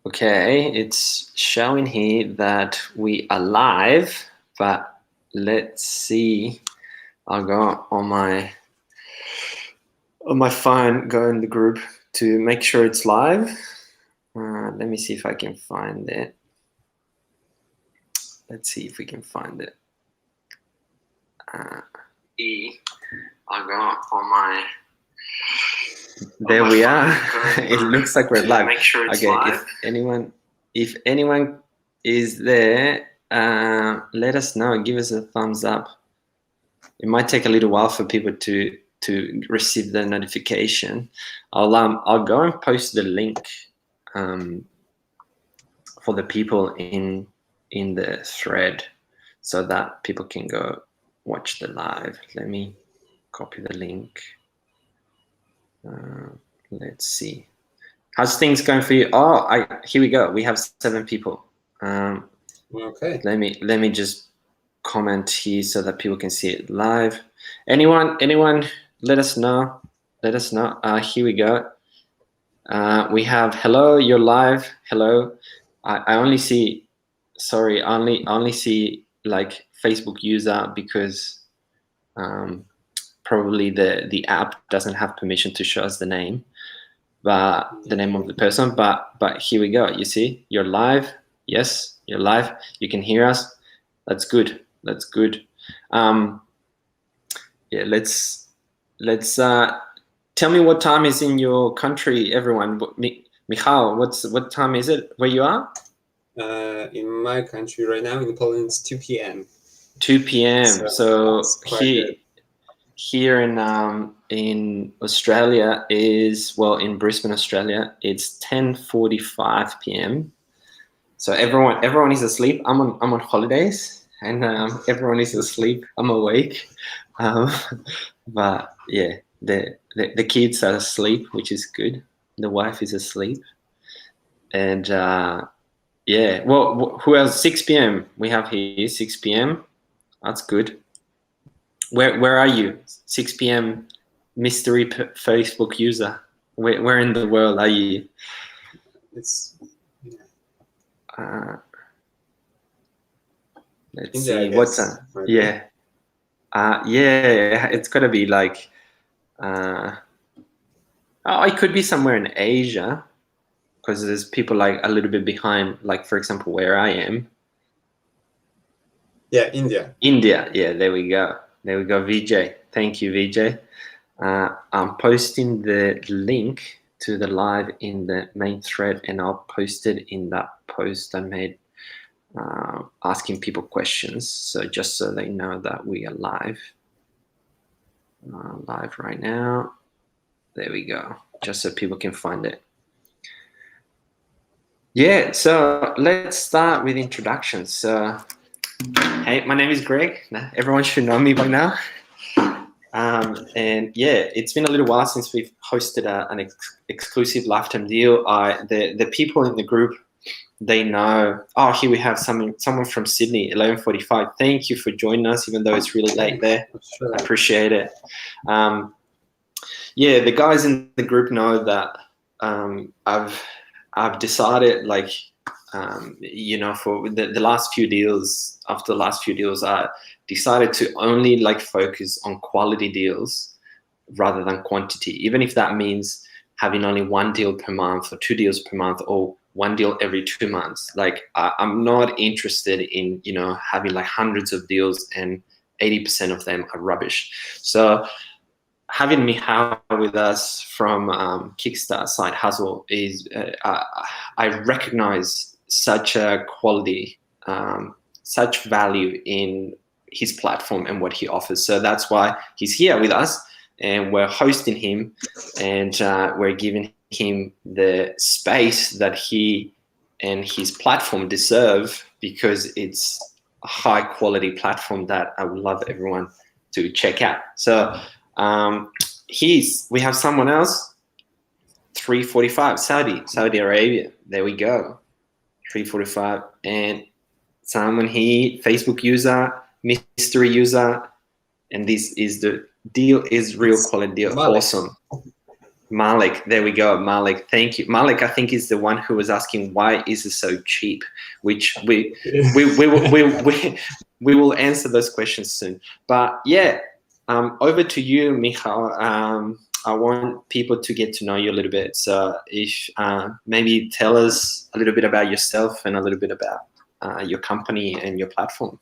Okay, it's showing here that we are live, but let's see. I'll go on my phone, go in the group to make sure it's live. Let me see if I can find it. Let's see if we can find it. I'll go on my. There we are. It looks like we're live. Make sure it's live. If anyone is there, let us know. Give us a thumbs up. It might take a little while for people to receive the notification. I'll go and post the link for the people in the thread so that people can go watch the live. Let me copy the link. Let's see. How's things going for you? Oh, here we go. We have 7 people. Okay. Let me just comment here so that people can see it live. Anyone? Let us know. Here we go. We have hello. You're live. Hello. I only see. Sorry, only see like Facebook user because probably the app doesn't have permission to show us the name, but the name of the person. But here we go. You see, you're live. Yes, you're live. You can hear us. That's good. Yeah, let's tell me what time is in your country, everyone. Michał, what time is it where you are? In my country right now in Poland, it's 2 p.m. 2 p.m. So here in Australia is, well, in Brisbane, Australia, it's 10:45 p.m. So everyone is asleep. I'm on holidays, and everyone is asleep. I'm awake, but yeah, the kids are asleep, which is good. The wife is asleep, and yeah. Well, who else? 6 p.m. We have here 6 p.m. That's good. Where are you? 6 p.m. mystery Facebook user. Where in the world are you? It's let's see. What's yeah. Yeah, it's gotta be like it could be somewhere in Asia because there's people like a little bit behind, like for example where I am. Yeah, India. Yeah, there we go, VJ. Thank you, VJ. I'm posting the link to the live in the main thread, and I'll post it in that post I made asking people questions, so just so they know that we are live right now. There we go, just so people can find it. Yeah, so let's start with introductions. So hey, my name is Greg. Everyone should know me by now. And yeah, it's been a little while since we've hosted an exclusive lifetime deal. The people in the group, they know. Oh, here we have someone from Sydney, 11:45. Thank you for joining us, even though it's really late there. Sure. I appreciate it. Yeah, the guys in the group know that I've decided, like, for the last few deals, after the last few deals, I decided to only like focus on quality deals rather than quantity, even if that means having only 1 deal per month or 2 deals per month or 1 deal every 2 months. Like I'm not interested in, having like hundreds of deals and 80% of them are rubbish. So having Michał with us from Kickstart Side Hustle is, I recognize such a quality, such value in his platform and what he offers. So that's why he's here with us, and we're hosting him, and we're giving him the space that he and his platform deserve, because it's a high quality platform that I would love everyone to check out. So we have someone else, 3:45, Saudi Arabia. There we go, 3:45, and someone here, Facebook user, mystery user, and this is the deal, is real quality deal. Awesome. Malik, there we go. Malik, thank you. Malik, I think, is the one who was asking why is it so cheap, which we will answer those questions soon. But yeah, over to you, Michał. I want people to get to know you a little bit. So if maybe tell us a little bit about yourself and a little bit about your company and your platform.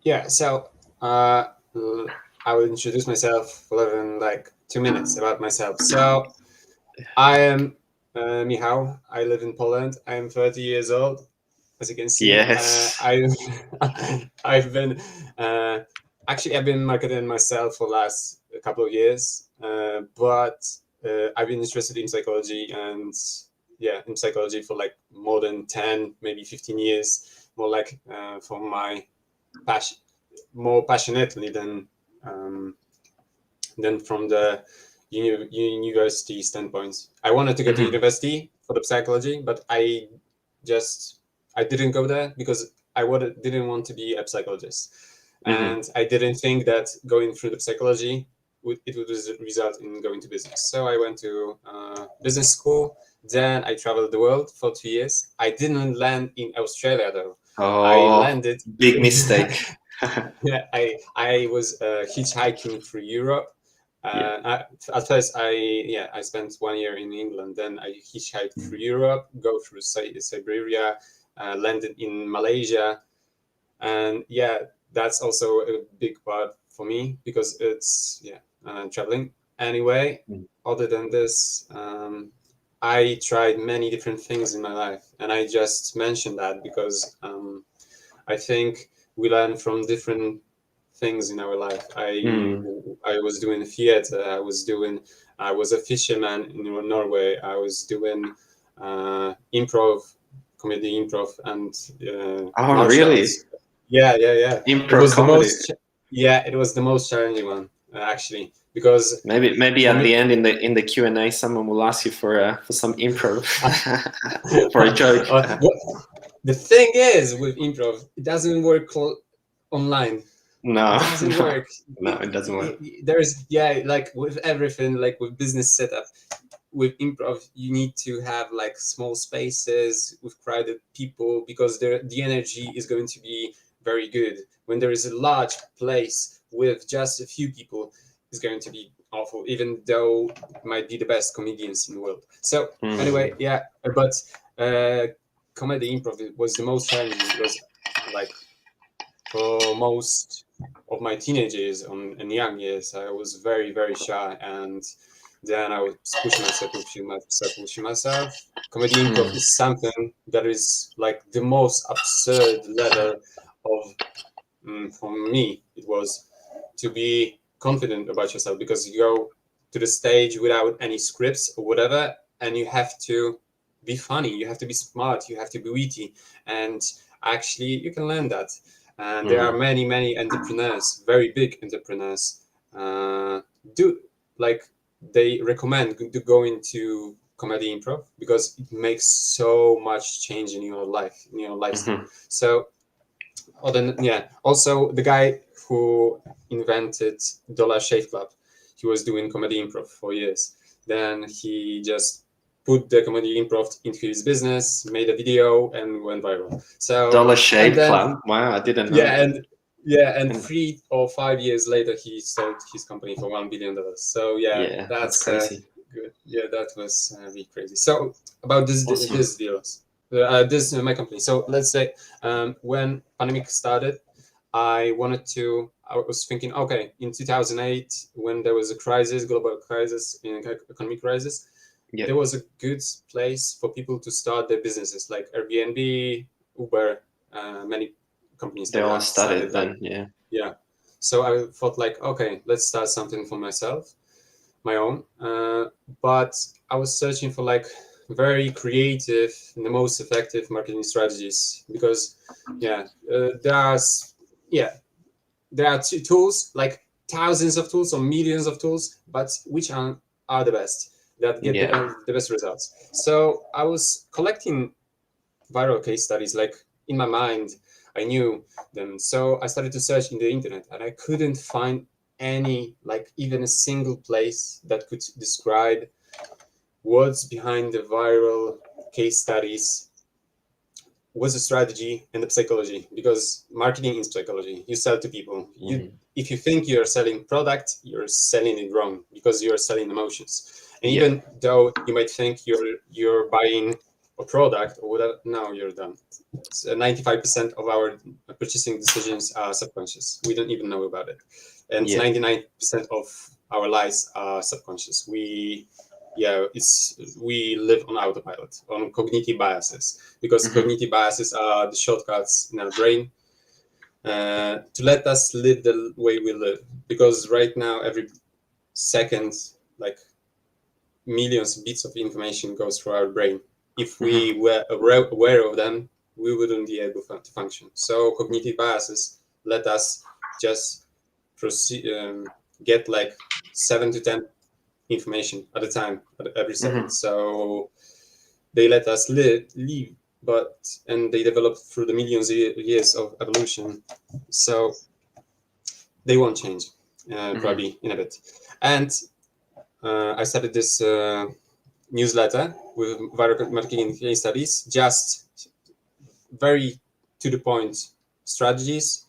Yeah, so I will introduce myself within like 2 minutes about myself. So I am Michał. I live in Poland. I am 30 years old. As you can see, Yes. I've been actually I've been marketing myself for the last couple of years, but I've been interested in psychology and in psychology for like more than 10, maybe 15 years, more like for my passion, more passionately than from the university standpoint. I wanted to go to university for the psychology, but I didn't go there because didn't want to be a psychologist, and I didn't think that going through the psychology would result in going to business. So I went to business school. Then I traveled the world for 2 years. I didn't land in Australia though. I landed. Big mistake. Yeah, I was hitchhiking through Europe. At first, I spent 1 year in England. Then I hitchhiked through Europe, go through Siberia, landed in Malaysia, and that's also a big part for me because it's traveling. Anyway, other than this, I tried many different things in my life, and I just mentioned that because I think we learn from different things in our life. I was doing theater. I was a fisherman in Norway. I was doing comedy improv, and really? arts. Yeah. Improv it was comedy. It was the most challenging one actually, because maybe at the end in the Q&A someone will ask you for some improv for a joke. The thing is with improv, it doesn't work online. No, it doesn't work. No, it doesn't work. There's like with everything, like with business setup, with improv, you need to have like small spaces with crowded people because the energy is going to be very good. When there is a large place with just a few people, it's going to be awful, even though it might be the best comedians in the world. So anyway, but comedy improv was the most challenging because like for most of my teenage years and young years, I was very, very shy, and then I was pushing myself. Comedy improv is something that is like the most absurd level of, for me, it was to be confident about yourself, because you go to the stage without any scripts or whatever, and you have to be funny, you have to be smart, you have to be witty, and actually you can learn that. And there are many entrepreneurs, very big entrepreneurs, they recommend to go into comedy improv because it makes so much change in your life, in your lifestyle. So, also the guy who invented Dollar Shave Club, he was doing comedy improv for years. Then he just put the comedy improv into his business, made a video, and went viral. So Dollar Shave Club. Wow, I didn't know. And 3 or 5 years later, he sold his company for $1 billion. So that's crazy. Good. Yeah, that was really crazy. So about this deals, my company. So let's say when pandemic started, I was thinking, okay, in 2008, when there was a crisis, global crisis, economic crisis, there was a good place for people to start their businesses, like Airbnb, Uber, many companies. They all started then, Yeah. So I thought like, okay, let's start something for myself, my own. But I was searching for like very creative and the most effective marketing strategies, because there are two tools, like thousands of tools or millions of tools, but which are the best that get the best results. So I was collecting viral case studies, like in my mind, I knew them. So I started to search in the internet, and I couldn't find any, like even a single place that could describe what's behind the viral case studies, what's the strategy and the psychology, because marketing is psychology. You sell to people. If you think you're selling product, you're selling it wrong, because you're selling emotions. And even though you might think you're buying a product or whatever, no, you're done. 95% of our purchasing decisions are subconscious. We don't even know about it. And 99% of our lives are subconscious. We live on autopilot, on cognitive biases, because cognitive biases are the shortcuts in our brain to let us live the way we live. Because right now, every second, like millions of bits of information goes through our brain. If we were aware of them, we wouldn't be able to function. So cognitive biases let us just proceed, get like 7 to 10 information at a time, every second. So they let us live, and they developed through the millions of years of evolution. So they won't change, probably in a bit. And I started this newsletter with viral marketing case studies, just very to the point strategies,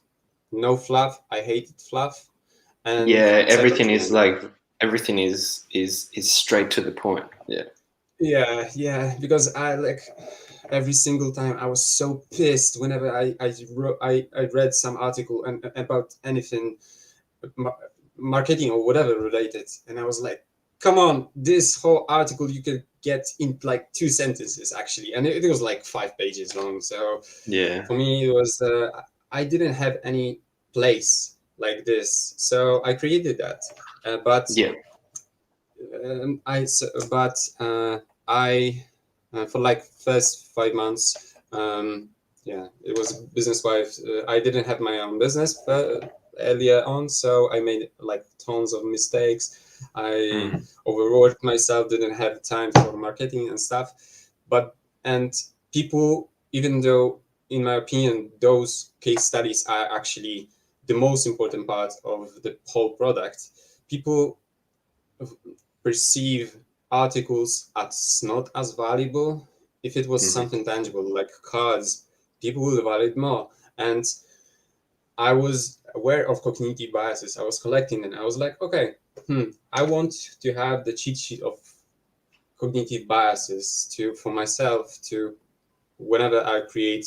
no fluff. I hated fluff. And everything is like everything is straight to the point. Yeah, because I like every single time I was so pissed whenever I read some article about anything marketing or whatever related, and I was like, come on, this whole article you could get in like 2 sentences actually, and it was like 5 pages long. So for me it was I didn't have any place like this, so I created that. I for like first 5 months, it was business wise. I didn't have my own business earlier on, so I made like tons of mistakes. I overworked myself, didn't have time for marketing and stuff. And people, even though in my opinion those case studies are actually the most important part of the whole product, people perceive articles as not as valuable. If it was something tangible like cards, people will value it more. And I was aware of cognitive biases. I was collecting them. I was like, okay, I want to have the cheat sheet of cognitive biases for myself, to whenever I create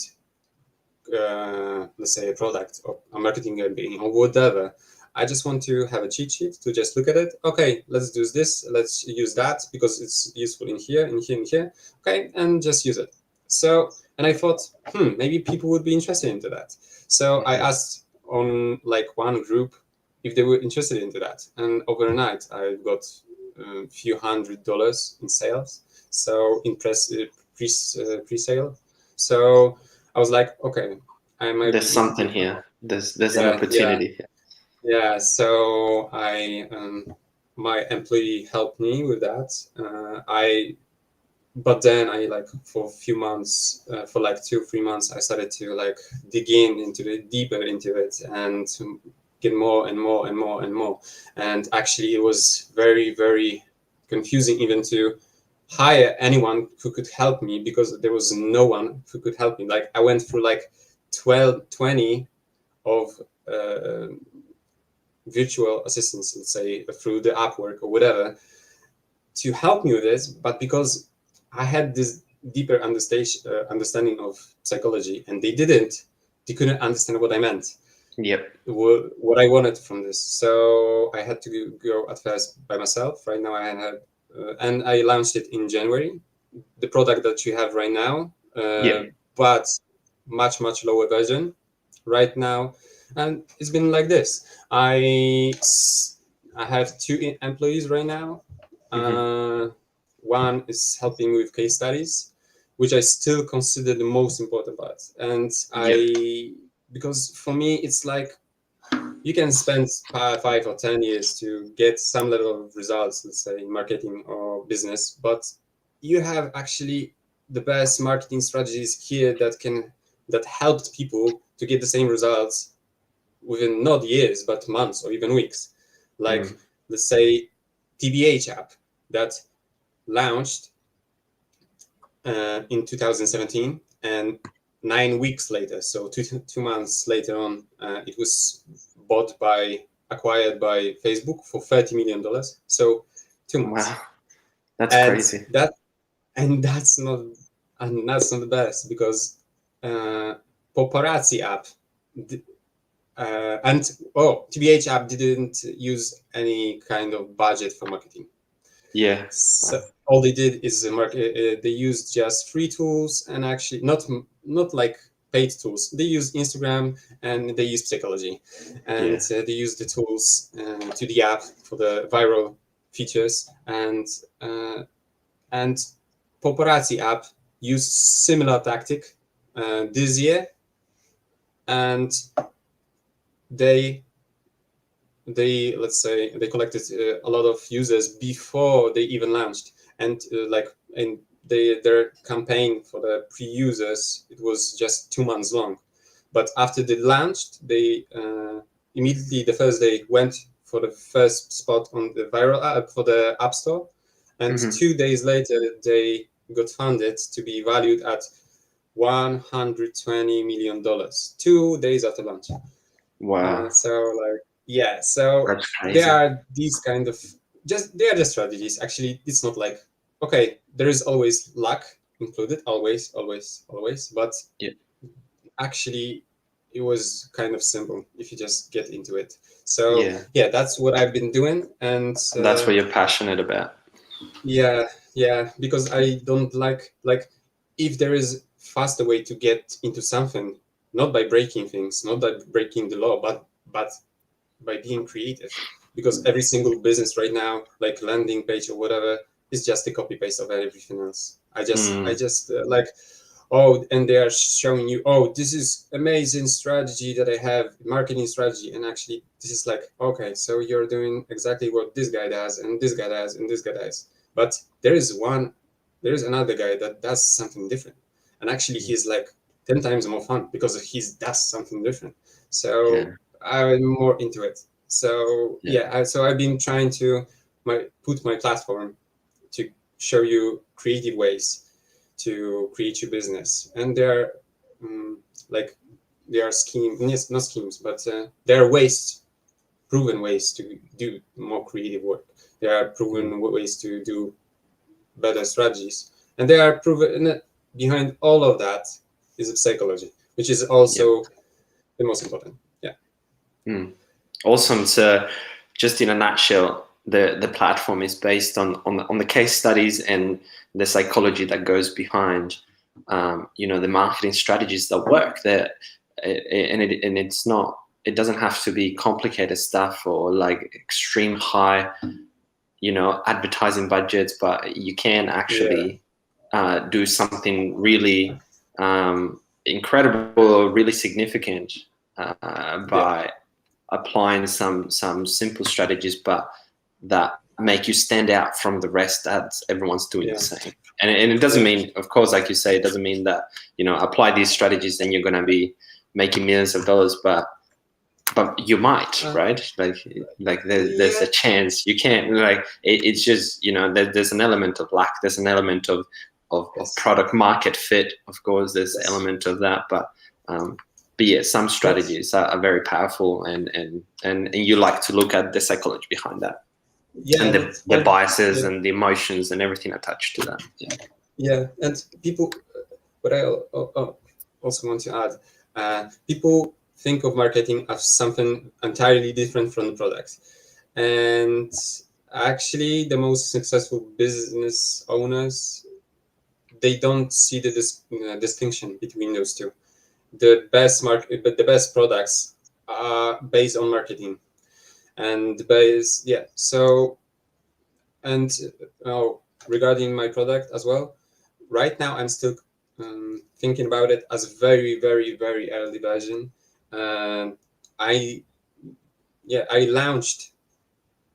let's say a product or a marketing campaign or whatever. I just want to have a cheat sheet to just look at it. Okay, let's do this. Let's use that because it's useful in here, in here, in here. Okay, and just use it. So, and I thought, maybe people would be interested into that. So I asked on like one group if they were interested into that, and overnight I got a few $100 in sales. So in pre-sale. So I was like, okay, there's something here. There's an opportunity here. Yeah, so my employee helped me with that. But then I like for a few months, for like 2-3 months, I started to like dig deeper into it and to get more and more and more and more. And actually, it was very, very confusing even to hire anyone who could help me, because there was no one who could help me. Like I went through like 20 of virtual assistants, let's say through the Upwork or whatever, to help me with this. But because I had this deeper understanding of psychology, and they couldn't understand what I meant. What I wanted from this. So I had to go at first by myself. Right now I have, and I launched it in January, the product that you have right now, but much, much lower version right now. And it's been like this. I have 2 employees right now. One is helping with case studies, which I still consider the most important part. And because for me, it's like you can spend 5 or 10 years to get some level of results, let's say in marketing or business, but you have actually the best marketing strategies here that helped people to get the same results within not years, but months or even weeks. like let's say TBH app that launched in 2017, and 9 weeks later, so two months later on, it was acquired by Facebook for $30 million. So 2 months. Wow, that's crazy. That's not the best, because Paparazzi app and TBH app didn't use any kind of budget for marketing. Yeah. So all they did is they used just free tools, and actually not like paid tools. They used Instagram and they used psychology, and they used the tools to the app for the viral features, and Paparazzi app used similar tactic this year, and they let's say they collected a lot of users before they even launched, and their campaign for the pre-users, it was just 2 months long. But after they launched, they immediately the first day went for the first spot on the viral app for the App Store, and 2 days later they got funded to be valued at $120 million 2 days after launch. Wow. So there are these kind of they are just strategies. Actually, it's not like, okay, there is always luck included, always, but actually it was kind of simple if you just get into it. So that's what I've been doing, and that's what you're passionate about. Yeah, because I don't like if there is faster way to get into something, not by breaking things, not by breaking the law, but by being creative. Because every single business right now, like landing page or whatever, is just a copy paste of everything else. I just and they are showing you, this is amazing strategy that I have, marketing strategy, and actually this is like, okay, so you're doing exactly what this guy does, and this guy does, and this guy does. But there is another guy that does something different, and actually he's like 10 times more fun because he does something different. So I'm more into it. So so I've been trying to put my platform to show you creative ways to create your business, and there are schemes, not schemes, but there are proven ways to do more creative work. There are proven ways to do better strategies, and there are proven behind all of that is psychology, which is also the most important. Awesome. So just in a nutshell, the platform is based on the case studies and the psychology that goes behind the marketing strategies that work there, and it's not, it doesn't have to be complicated stuff or like extreme high advertising budgets, but you can actually do something really incredible or really significant by applying some simple strategies, but that make you stand out from the rest as everyone's doing the same. And it doesn't mean, of course, like you say, it doesn't mean that apply these strategies and you're going to be making millions of dollars, but you might, right? Like there's a chance. You can't, like, it's just there's an element of luck, there's an element of product market fit, of course, there's an element of that, but some strategies are very powerful, and you like to look at the psychology behind that, and the biases and the emotions and everything attached to that. And people, what I also want to add, people think of marketing as something entirely different from the product, and actually the most successful business owners, they don't see the distinction between those two. The best products are based on marketing, and regarding my product as well, right now I'm still thinking about it as very, very, very early version. I launched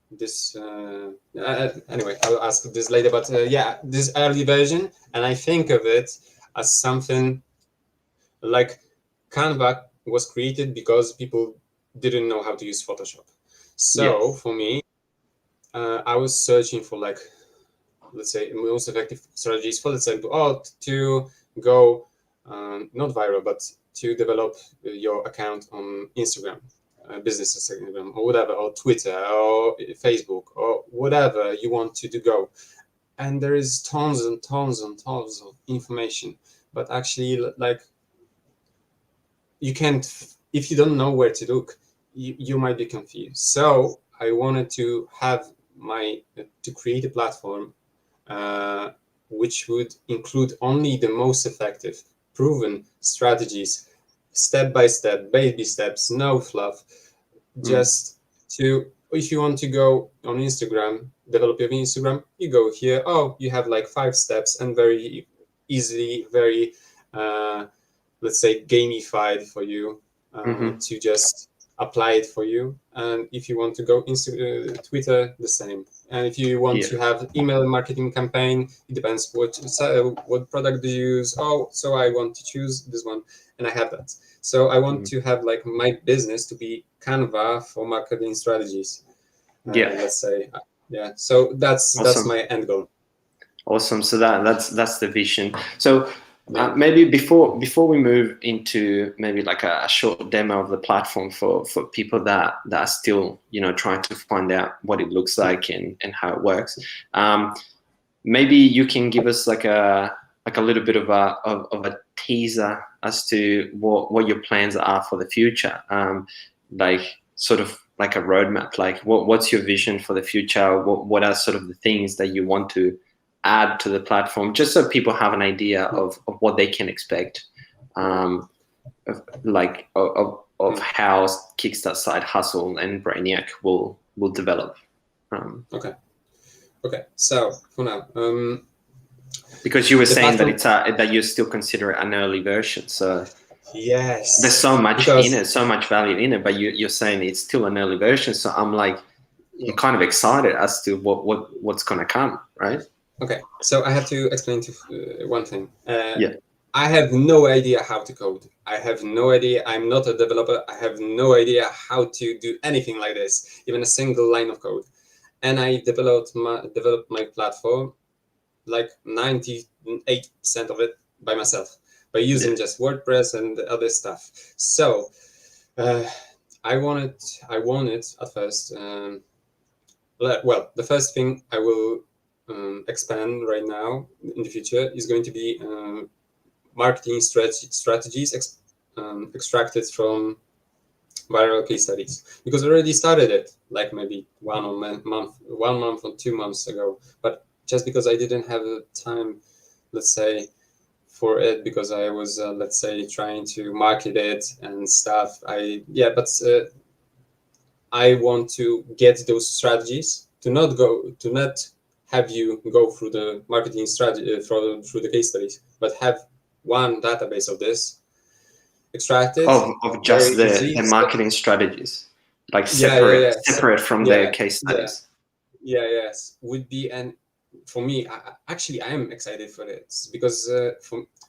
this anyway, I'll ask this later, but this early version, and I think of it as something like Canva was created because people didn't know how to use Photoshop. So for me, I was searching for like, let's say, most effective strategies for, let's example, to go not viral, but to develop your account on Instagram, business Instagram, or whatever, or Twitter, or Facebook, or whatever you want to go. And there is tons and tons and tons of information, but actually, like, you can't, if you don't know where to look, you might be confused. So I wanted to have to create a platform which would include only the most effective, proven strategies, step by step, baby steps, no fluff. Just if you want to go on Instagram, develop your Instagram, you go here. Oh, you have like 5 steps, and very easily, very let's say gamified for you to just apply it for you. And if you want to go Twitter, the same. And if you want to have email marketing campaign, it depends what product do you use. Oh, so I want to choose this one, and I have that. So I want to have like my business to be Canva for marketing strategies. Let's say, So that's my end goal. Awesome. So that's the vision. So maybe before we move into maybe like a short demo of the platform for people that are still, trying to find out what it looks like and how it works, maybe you can give us like a little bit of a teaser as to what your plans are for the future, like sort of like a roadmap, like what's your vision for the future, what are sort of the things that you want to add to the platform, just so people have an idea of what they can expect, of how Kickstart Side Hustle and Brainiac will develop. Okay. So for now, because you were saying that that you still consider it an early version, so yes, there's so much in it, so much value in it, but you're saying it's still an early version. So I'm like, I'm kind of excited as to what's gonna come, right? Okay, so I have to explain one thing. I have no idea how to code. I have no idea. I'm not a developer. I have no idea how to do anything like this, even a single line of code. And I developed my platform, like 98% of it by myself, by using just WordPress and other stuff. So I wanted at first. Well, the first thing I will expand right now in the future is going to be marketing strategies extracted from viral case studies, because I already started it like maybe 1 month or 2 months ago, but just because I didn't have the time, let's say, for it, because I was let's say trying to market it and stuff. I want to get those strategies to not have you go through the marketing strategy through the case studies, but have one database of this extracted of just the marketing strategies, like separate from the case studies. Yes, would be. And for me, actually, I am excited for it, because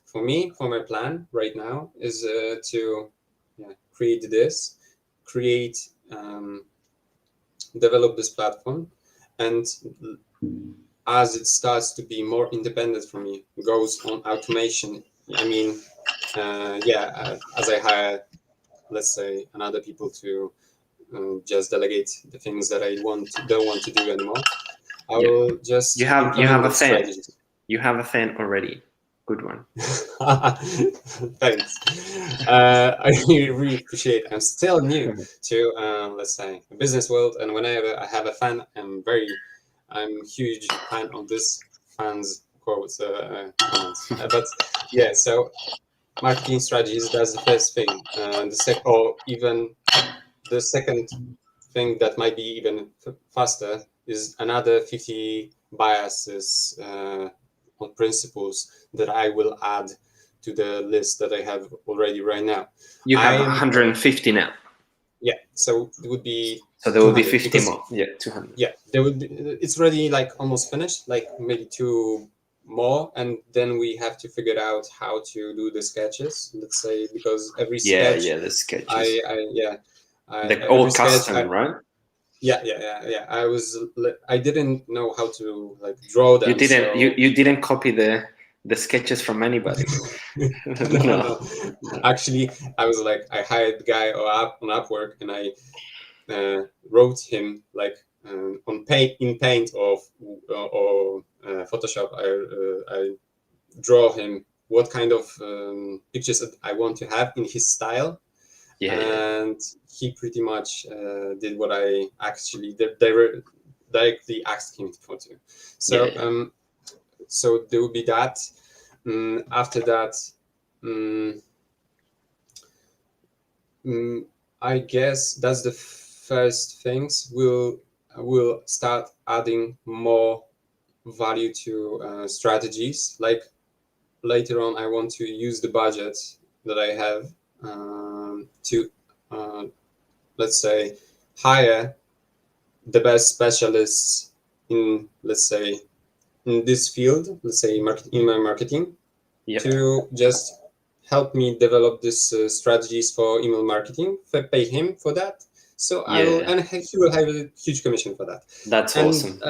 for me, for my plan right now is to develop this platform, and as it starts to be more independent from me, goes on automation. I mean, as I hire, let's say, another people to just delegate the things that I don't want to do anymore, I will just you have a fan. You have a fan already. Good one. Thanks. I really appreciate it. I'm still new to let's say the business world, and whenever I have a fan, I'm a huge fan of this fans quotes comments. But yeah, so marketing strategies, that's the first thing. The second thing that might be even faster is another 50 biases or principles that I will add to the list that I have already right now. You have 150 now. Yeah, so it would be. So there will be 50 more. Yeah, 200. Yeah, there would be. It's already like almost finished, like maybe 2 more, and then we have to figure out how to do the sketches. Let's say, because every sketch. The sketches. They're all custom, right? Yeah. I didn't know how to like draw them. You didn't copy the sketches from anybody. No. Actually, I was like, I hired the guy on Upwork, and I wrote him like on paint or Photoshop. I draw him what kind of pictures that I want to have in his style, and he pretty much did what I actually directly asked him for to. So so there will be that. After that, I guess that's the first things. We'll start adding more value to strategies. Like later on, I want to use the budget that I have to let's say hire the best specialists in, let's say, in this field, let's say in my marketing, to just help me develop these strategies for email marketing. If I pay him for that, so I will, and he will have a huge commission for that. That's awesome.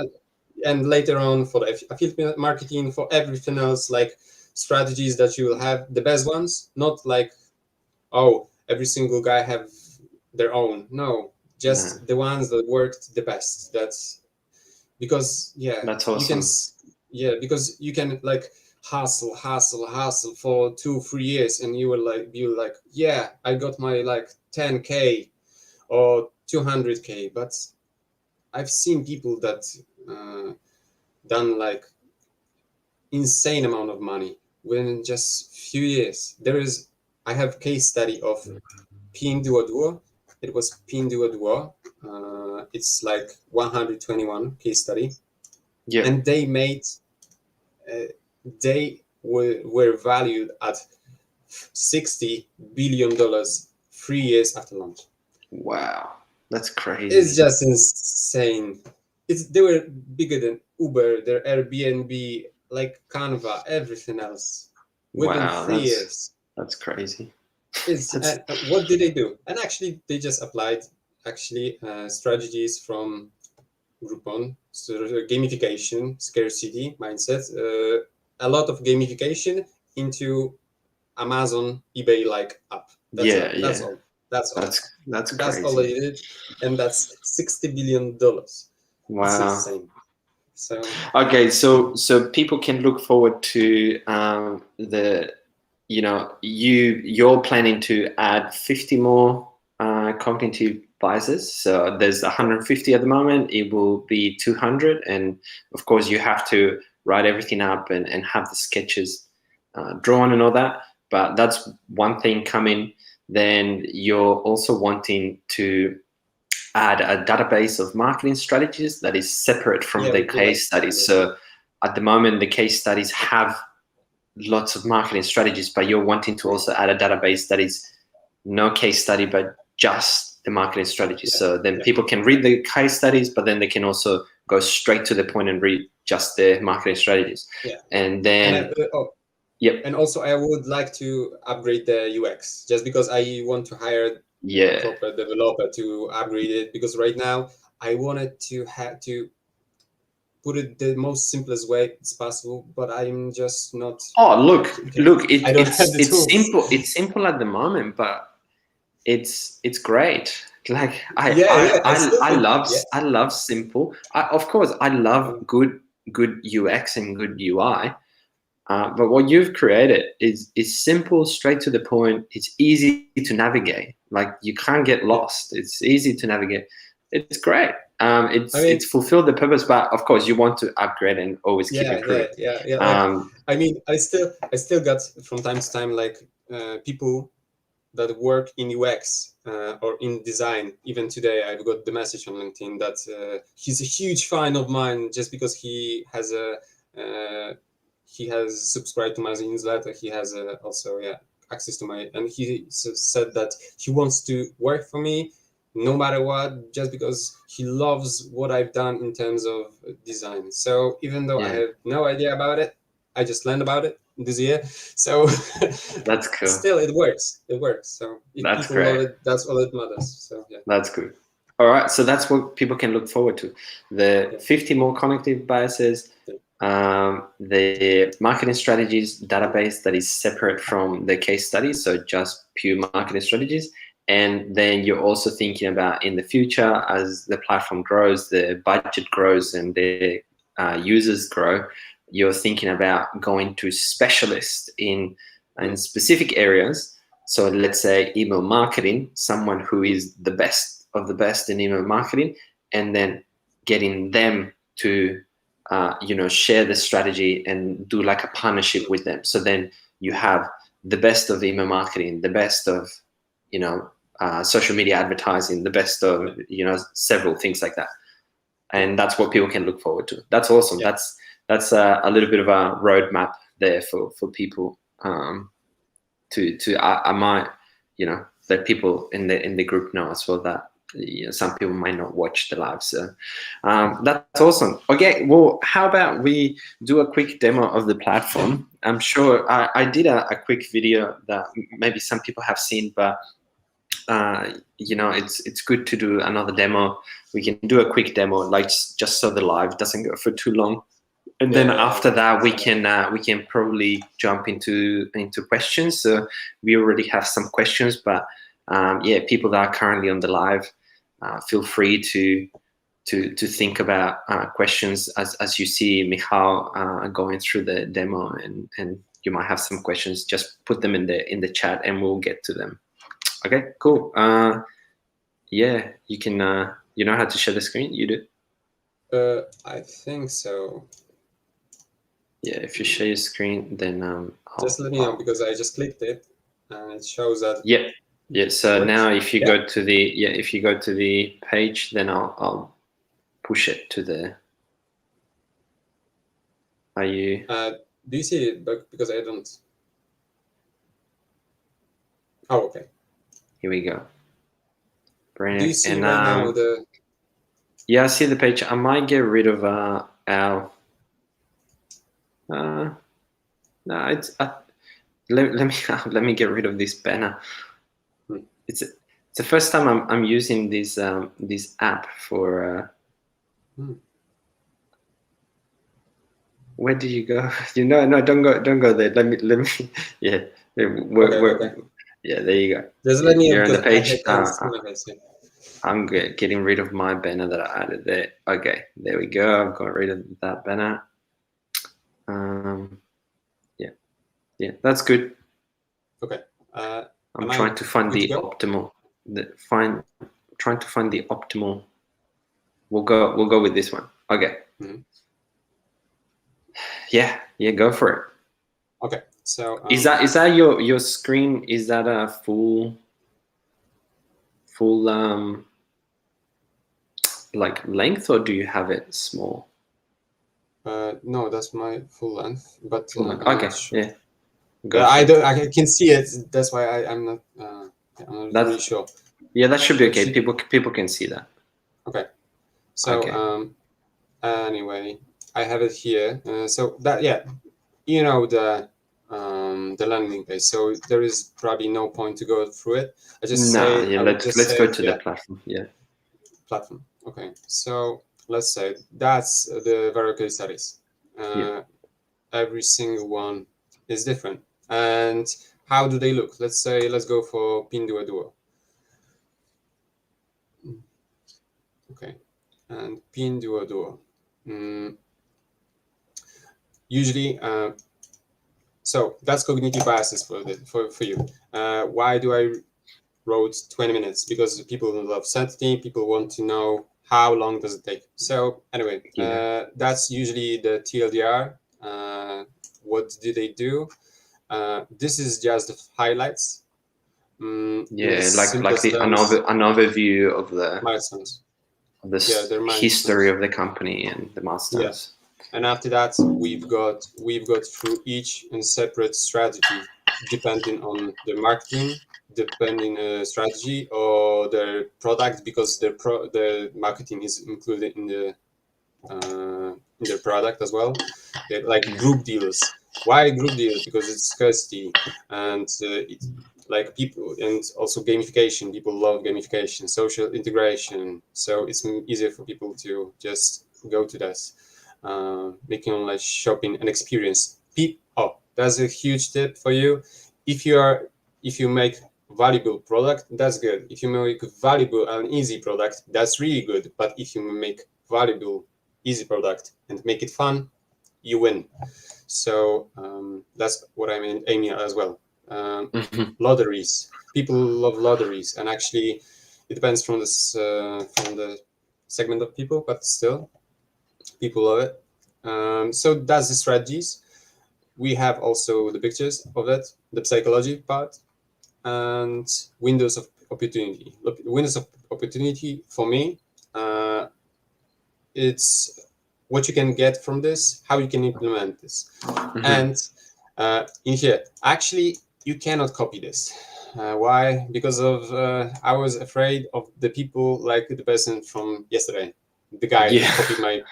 And later on, for the affiliate marketing, for everything else, like strategies that you will have, the best ones, not like, oh, every single guy have their own. No, just the ones that worked the best. That's because that's awesome. Because you can like hustle for 2-3 years, and you will like, yeah, I got my like 10K or 200K, but I've seen people that done like insane amount of money within just few years. I have case study of Pinduoduo. It was Pinduoduo. It's like 121 case study. And they made they were valued at $60 billion 3 years after launch. Wow, that's crazy. It's just insane. They were bigger than Uber, their Airbnb, like Canva, everything else within 3 years. That's crazy. What did they do? And actually, they just applied strategies from Groupon, so gamification, scarcity mindset, a lot of gamification into Amazon, eBay like app. That's all. That's all they did, and that's $60 billion. Wow, that's insane. So okay, so people can look forward to you're planning to add 50 more cognitive advisors. So there's 150 at the moment. It will be 200, and of course you have to write everything up and have the sketches drawn and all that. But that's one thing coming. Then you're also wanting to add a database of marketing strategies that is separate from the case studies. So at the moment, the case studies have lots of marketing strategies, but you're wanting to also add a database that is no case study, but just the marketing strategies. So then people can read the case studies, but then they can also go straight to the point and read just the marketing strategies. And then and also I would like to upgrade the UX, just because I want to hire a proper developer to upgrade it, because right now I wanted to have to put it the most simplest way it's possible, but I'm just not. Oh, look! It's simple. It's simple at the moment, but it's great. Like I love simple. Of course, I love good UX and good UI. But what you've created is simple, straight to the point. It's easy to navigate. Like you can't get lost. It's easy to navigate. It's great. It's fulfilled the purpose, but of course you want to upgrade and always keep improving. I mean, I still got from time to time like people that work in UX or in design. Even today, I've got the message on LinkedIn that he's a huge fan of mine just because he has subscribed to my newsletter. He has also access to my, and he said that he wants to work for me no matter what, just because he loves what I've done in terms of design. So even though I have no idea about it, I just learned about it this year. So that's cool. Still, it works. So if that's people great. love it, that's all that matters. So that's good. All right, so that's what people can look forward to. The 50 more cognitive biases, the marketing strategies database that is separate from the case studies, so just pure marketing strategies. And then you're also thinking about in the future, as the platform grows, the budget grows, and the users grow, you're thinking about going to specialists in specific areas. So let's say email marketing, someone who is the best of the best in email marketing, and then getting them to share the strategy and do like a partnership with them. So then you have the best of email marketing, the best of social media advertising, the best of several things like that. And that's what people can look forward to. That's awesome. Yeah. That's a little bit of a roadmap there for people I might that people in the group know as well, that some people might not watch the live. So that's awesome. Okay, well, how about we do a quick demo of the platform? I'm sure I did a quick video that maybe some people have seen, but it's good to do another demo. We can do a quick demo, like just so the live doesn't go for too long. And then after that, we can probably jump into questions. So we already have some questions, but people that are currently on the live, feel free to think about questions as you see Michał going through the demo, and you might have some questions. Just put them in the chat, and we'll get to them. Okay, cool. You can. You know how to share the screen? You do? I think so. Yeah, if you share your screen, then just let me know, because I just clicked it and it shows that. Yeah. So now, if you go to the page, then I'll push it to the. Are you? Do you see it? But because I don't. Oh, okay. Here we go. Brainiac. Do you see right now the? Yeah, I see the page. I might get rid of our. No, it's let me get rid of this banner. It's the first time I'm using this app for. Where did you go? No, don't go there. Let me. Yeah, Okay. Yeah, there you go. Just let me know. You're on the page. I'm getting rid of my banner that I added there. Okay, there we go. I've got rid of that banner. Yeah, that's good. Okay. I'm trying to find the optimal. Trying to find the optimal. We'll go with this one. Okay. Mm-hmm. Yeah, go for it. Okay. So is that your screen? Is that a full like length, or do you have it small? No, that's my full length. But okay, sure. Yeah. I can see it. That's why I'm not really sure. Yeah, that should be okay. People can see that. Okay. So okay. Anyway, I have it here. So that the landing page. So there is probably no point to go through it. Let's go to the platform. Yeah. Platform. Okay. So let's say that's the various case studies. Every single one is different. And how do they look? Let's go for Pinduoduo. Okay. And Pinduoduo. Usually, so that's cognitive biases for you. Why do I wrote 20 minutes? Because people love certainty. People want to know how long does it take. So anyway, that's usually the TLDR. What did they do? This is just the highlights. Like an overview of the milestones. Of the history of the company and the milestones. Yeah. And after that, we've got through each and separate strategy, depending on the marketing, depending strategy, or their product, because the marketing is included in their product as well. They're like group deals. Why group deals? Because it's scarcity, and like people, and also gamification. People love gamification, social integration. So it's easier for people to just go to this, making online shopping an experience. That's a huge tip for you. If you make valuable product, that's good. If you make valuable and easy product, that's really good. But if you make valuable, easy product and make it fun, you win. So that's what I'm aiming at as well. Lotteries. People love lotteries, and actually, it depends from the segment of people, but still, people love it. So that's the strategies. We have also the pictures of it, the psychology part, and windows of opportunity. Look, windows of opportunity for me, it's what you can get from this, how you can implement this. And in here, actually, you cannot copy this. Why? Because of I was afraid of the people, like the person from yesterday, the guy who copied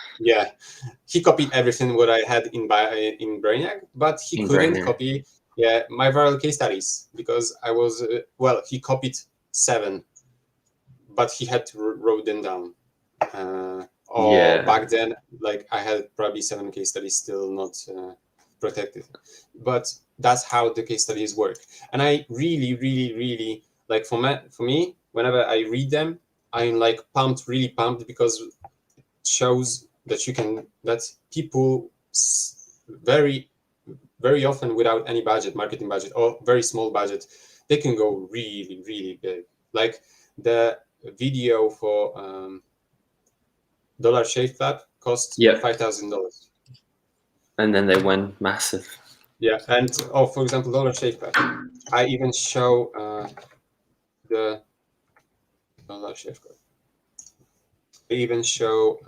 he copied everything what I had in Brainiac, but he couldn't copy my viral case studies, because I was he copied 7, but he had to wrote them down. Back then, like, I had probably 7 case studies still not protected. But that's how the case studies work. And I really like, for me, whenever I read them, I'm like really pumped, because it shows that people very often, without any marketing budget, or very small budget, they can go really big. Like the video for Dollar Shave Club cost $5,000. And then they went massive. Yeah, and for example, Dollar Shave Club. I even show the Dollar Shave Club. I even show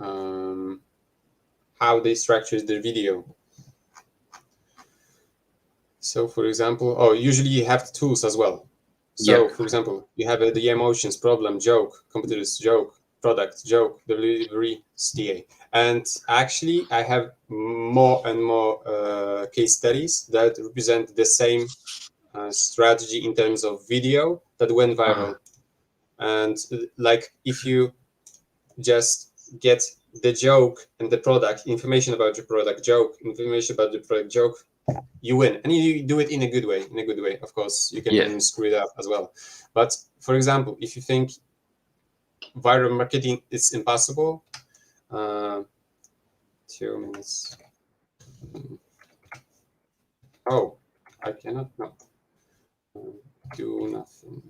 how they structure their video. So, for example, usually you have tools as well. So, for example, you have the emotions, problem, joke, competitors, joke, product, joke, delivery, STA. And actually, I have more and more case studies that represent the same strategy in terms of video that went viral. And like, if you just get the joke and the product, information about your product, joke, information about the product, joke, you win. And you do it in a good way. Of course, you can screw it up as well. But for example, if you think viral marketing is impossible, 2 minutes. I cannot, no. Do nothing.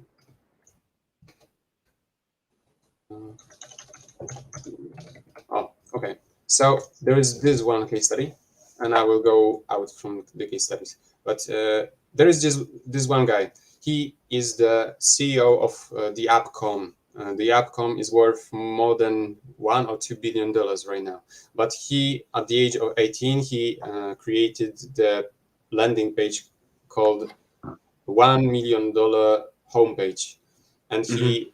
Okay. So there is this one case study, and I will go out from the case studies. But there is just this one guy. He is the CEO of the Appcom. The Appcom is worth more than $1 or $2 billion right now. But he, at the age of 18, he created the landing page called $1 million homepage, and he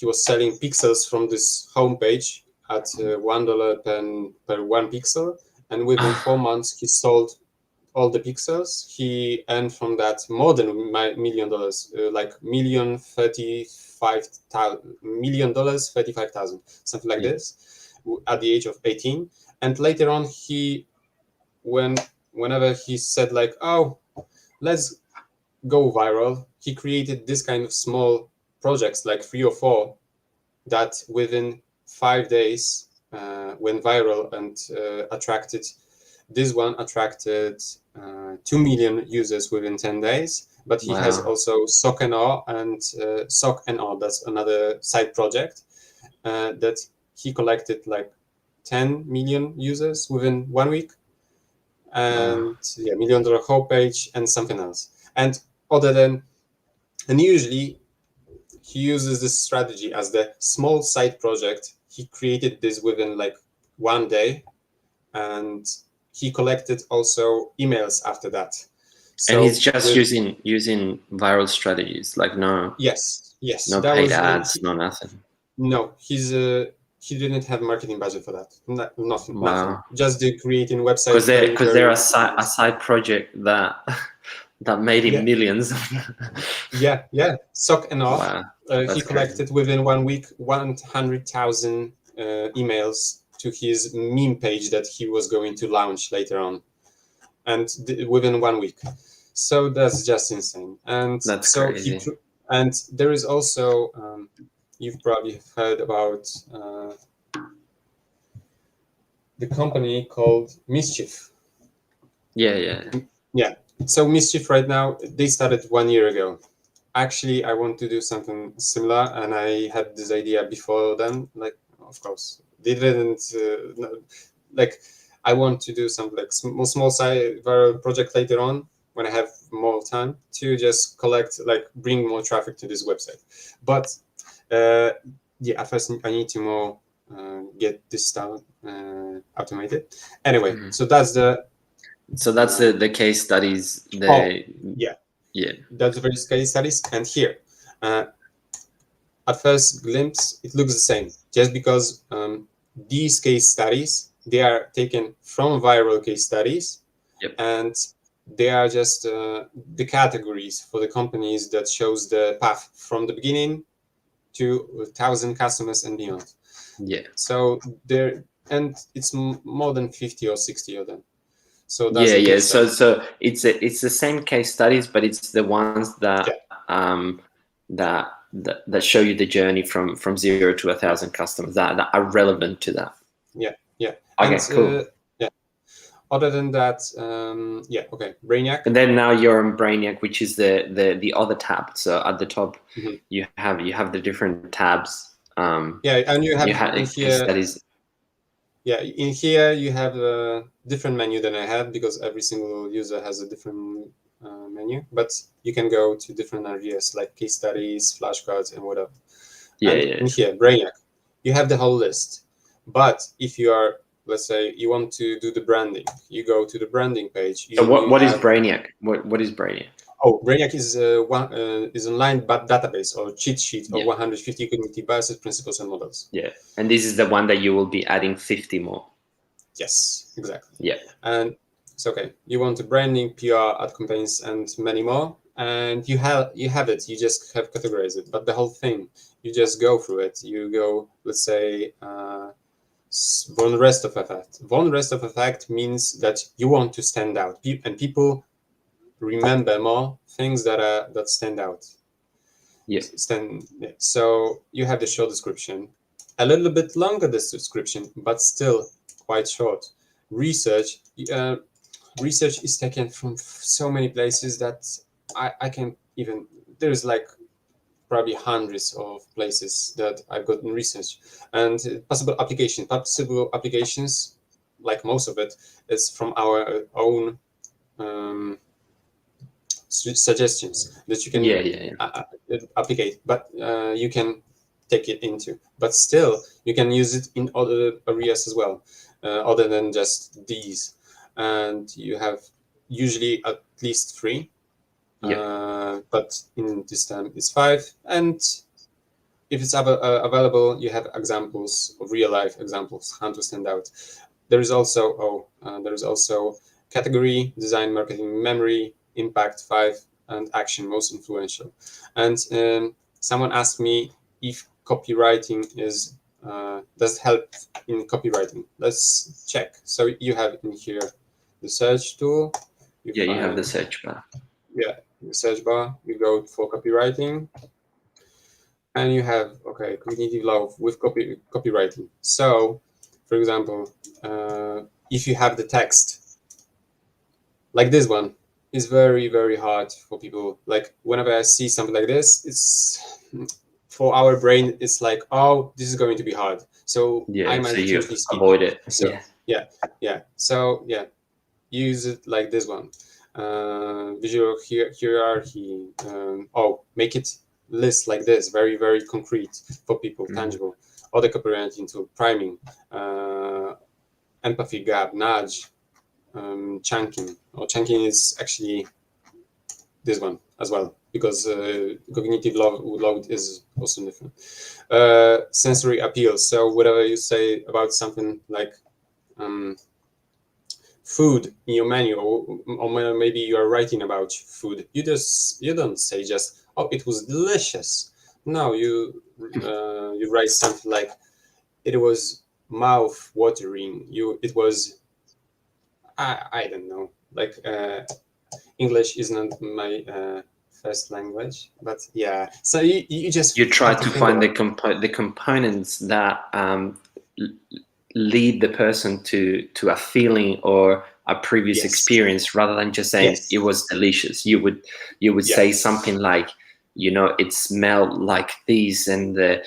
was selling pixels from this homepage at $1 per 1 pixel, and within 4 months he sold all the pixels. He earned from that more than $1 million, like $35,000, something like this, at the age of 18. And later on, whenever he said like, let's go viral, he created this kind of small projects, like 3 or 4, that within 5 days went viral and attracted 2 million users within 10 days. But he has also Sock and Awe, that's another side project that he collected like 10 million users within 1 week, and $1 million homepage and something else. And usually he uses this strategy as the small side project. He created this within like 1 day, and he collected also emails after that. So and he's just using viral strategies, like no paid ads, no nothing. No, he didn't have marketing budget for that. Nothing. Just the creating websites. Because they're a side project that made him millions. Yeah, sock and off. Wow, He that's collected crazy. within 1 week 100,000 emails to his meme page that he was going to launch later on, and within 1 week. So that's just insane. And That's so crazy. and there is also you've probably heard about the company called Mischief. Yeah. Yeah. So Mischief right now, they started 1 year ago. Actually, I want to do something similar, and I had this idea before then. Like, of course, they didn't like. I want to do some like small side viral project later on when I have more time to just collect, like, bring more traffic to this website. But yeah, at first I need to more get this stuff automated. Anyway, Mhm. so that's the So that's the case studies. oh The yeah, yeah that's the various case studies. And here, uh, at first glimpse, it looks the same, just because these case studies, they are taken from viral case studies, yep and they are just the categories for the companies that shows the path from the beginning to 1,000 customers and beyond. yeah So there, and it's more than 50 or 60 of them. So that's yeah the yeah. case So study. so it's the same case studies, but it's the ones Yeah, that show you the journey from 0 to 1,000 customers that are relevant to that. yeah. And Okay, cool. yeah, other than that, yeah, okay, Brainiac. And then now you're on Brainiac, which is the other tab. So at the top, Mhm. you have the different tabs. Yeah, and you You have have in case here, studies. yeah, in here you have a different menu than I had, because every single user has a different menu. But you can go to different areas like case studies, flashcards, and whatever. Yeah, And yeah. in here, Brainiac, you have the whole list. But if you are, let's say, you want to do the branding, you go to the branding page. So what You what is have Brainiac? What is Brainiac? Brainiac is is online database or cheat sheet of Yeah, 150 cognitive biases, principles, and models. yeah. And this is the one that you will be adding 50 more. Yes, exactly. Yeah, And it's okay. You want the branding, PR, ad campaigns, and many more, and you have it. You just have categorized it. But the whole thing, you just go through it. You go, let's say, one rest of effect. One rest of effect means that you want to stand out, and people remember more things that stand out. yeah, Yeah. So you have the short description, a little bit longer this description, but still quite short. Research, uh, research is taken from so many places that I can't even. There's like probably hundreds of places that I've gotten research, and possible applications, like most of it, is from our own um, suggestions that you can yeah. applicate, but you can take it into. But still, you can use it in other areas as well, other than just these. And you have usually at least three, Yeah. but in this time it's five. And if it's available, you have examples of real life examples how to stand out. There is also category, design, marketing, memory, impact, five, and action, most influential. And someone asked me if copywriting is does help in copywriting. Let's check. So you have in here the search tool. You Yeah, you have the find, search bar. yeah, the search bar. You go for copywriting, and you have, okay, cognitive law with copywriting. So, for example, if you have the text like this one, is very, very hard for people. Like whenever I see something like this, it's for our brain, it's like, oh, this is going to be hard, so I Yeah, so might you usually skip it. avoid it. So Yeah. yeah, so yeah, use it like this one. Visual hierarchy. Make it list like this, very, very concrete for people, Mhm. tangible. Other copywriting tool, priming, empathy gap, nudge, chunking. Or chunking is actually this one as well, because cognitive load is also different. Sensory appeal. So whatever you say about something like food in your menu, or maybe you are writing about food, you don't say just, oh, it was delicious. No, you write something like, it was mouth watering. It was, I don't know, like English is not my first language, but yeah. So you just try have to think find about the components that lead the person to a feeling or a previous Yes. experience, rather than just saying Yes. it was delicious. You would Yeah. say something like, it smelled like this, and Yes,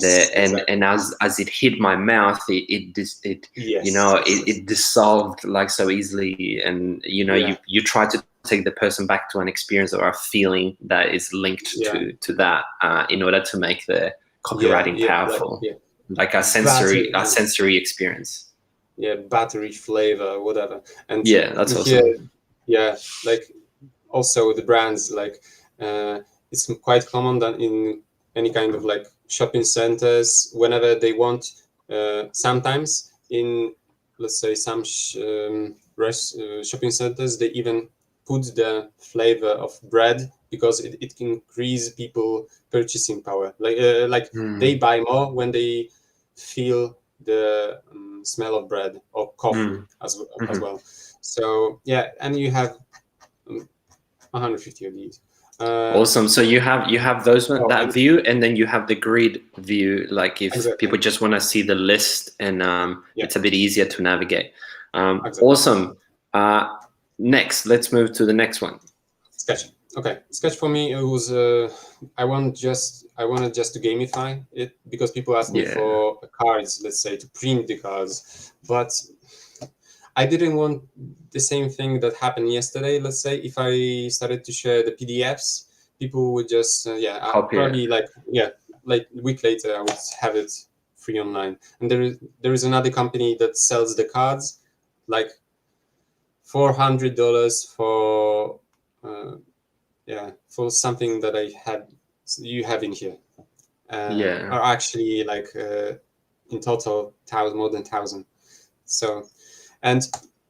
exactly. and as it hit my mouth, it Yes. it dissolved like so easily, and Yeah. you try to take the person back to an experience or a feeling that is linked Yeah. to that, in order to make the copywriting powerful, like a sensory experience. Yeah, battery flavor, whatever. And Yeah, that's here, awesome. yeah, like also the brands, like it's quite common that in any kind of like shopping centers, whenever they want, sometimes in, let's say, some shopping centers, they even put the flavor of bread because it can increase people purchasing power. Like they buy more when they feel the smell of bread or coffee as well. So yeah, and you have 150 of these. Awesome. So you have those that And view, and then you have the grid view. Like if exactly. people just want to see the list, and it's a bit easier to navigate. Exactly. Awesome. Next, let's move to the next one. Sketch. Okay, Sketch for me, it was I wanted just to gamify it, because people ask me for cards, let's say, to print the cards, but I didn't want the same thing that happened yesterday. Let's say if I started to share the PDFs, people would just probably like a week later I would have it free online. And there is another company that sells the cards, like $400 for for something that you have in here. Are actually like in total more than 1,000. So, and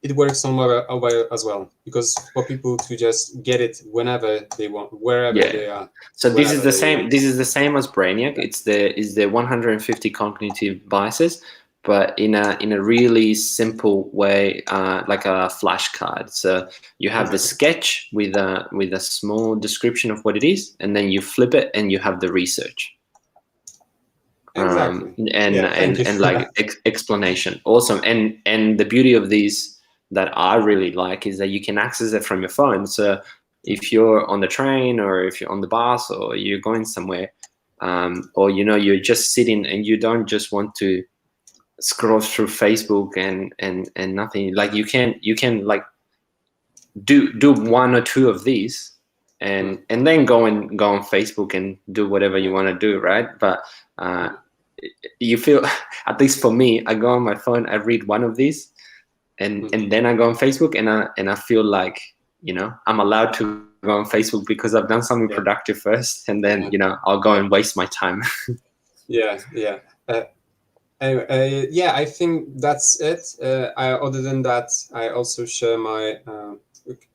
it works on mobile as well, because for people to just get it whenever they want, wherever they are. So this is the same. This is the same as Brainiac. It's the 150 cognitive biases, but in a really simple way, like a flashcard. So you have the sketch with a small description of what it is, and then you flip it and you have the research. Exactly. And like explanation. Awesome. And the beauty of these that I really like is that you can access it from your phone. So if you're on the train, or if you're on the bus, or you're going somewhere, or you're just sitting and you don't just want to scroll through Facebook and nothing, like you can like do one or two of these, and then go on Facebook and do whatever you want to do, right? But you feel, at least for me, I go on my phone, I read one of these, and then I go on Facebook, and I feel like I'm allowed to go on Facebook because I've done something productive first, and then I'll go and waste my time. Anyway, I think that's it. Other than that, I also share my.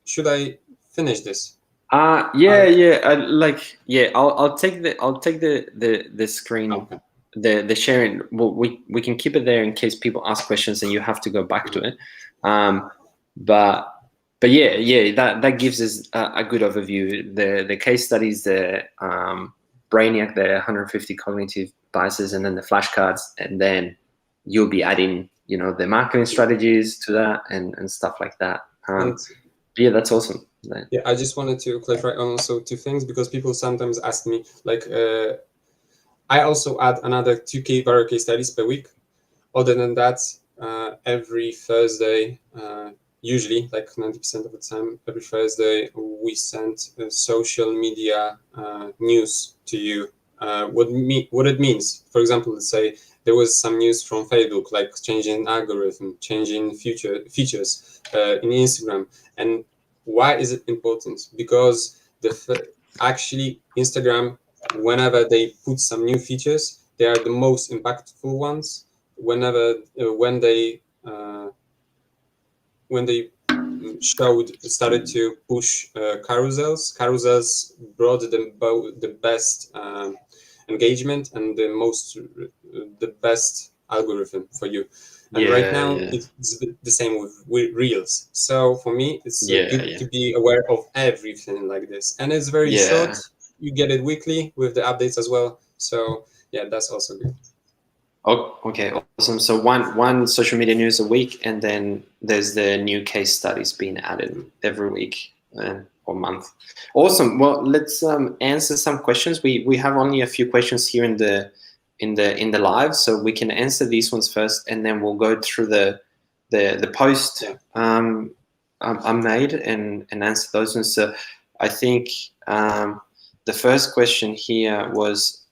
Should I finish this? I'll take the screen. Okay. The sharing, well, we can keep it there in case people ask questions and you have to go back to it. But that gives us a good overview. The case studies, the Brainiac, the 150 cognitive biases, and then the flashcards, and then you'll be adding the marketing strategies to that and stuff like that. That's awesome. Yeah, I just wanted to clarify also two things, because people sometimes ask me, like, I also add another 2K viral case studies per week. Other than that, every Thursday, usually like 90% of the time, every Thursday, we send social media news to you. What it means. For example, let's say there was some news from Facebook, like changing algorithm, changing features in Instagram. And why is it important? Because actually Instagram, whenever they put some new features, they are the most impactful ones. When they when they started to push carousels. Carousels brought the best engagement and the best algorithm for you. And right now it's the same with Reels. So for me, it's good to be aware of everything like this. And it's very short. You get it weekly with the updates as well. So yeah, that's also good. Oh, okay, awesome. So one social media news a week, and then there's the new case studies being added every week or month. Awesome. Well, let's answer some questions. We have only a few questions here in the live, so we can answer these ones first, and then we'll go through the post I made and answer those ones. So I think the first question here was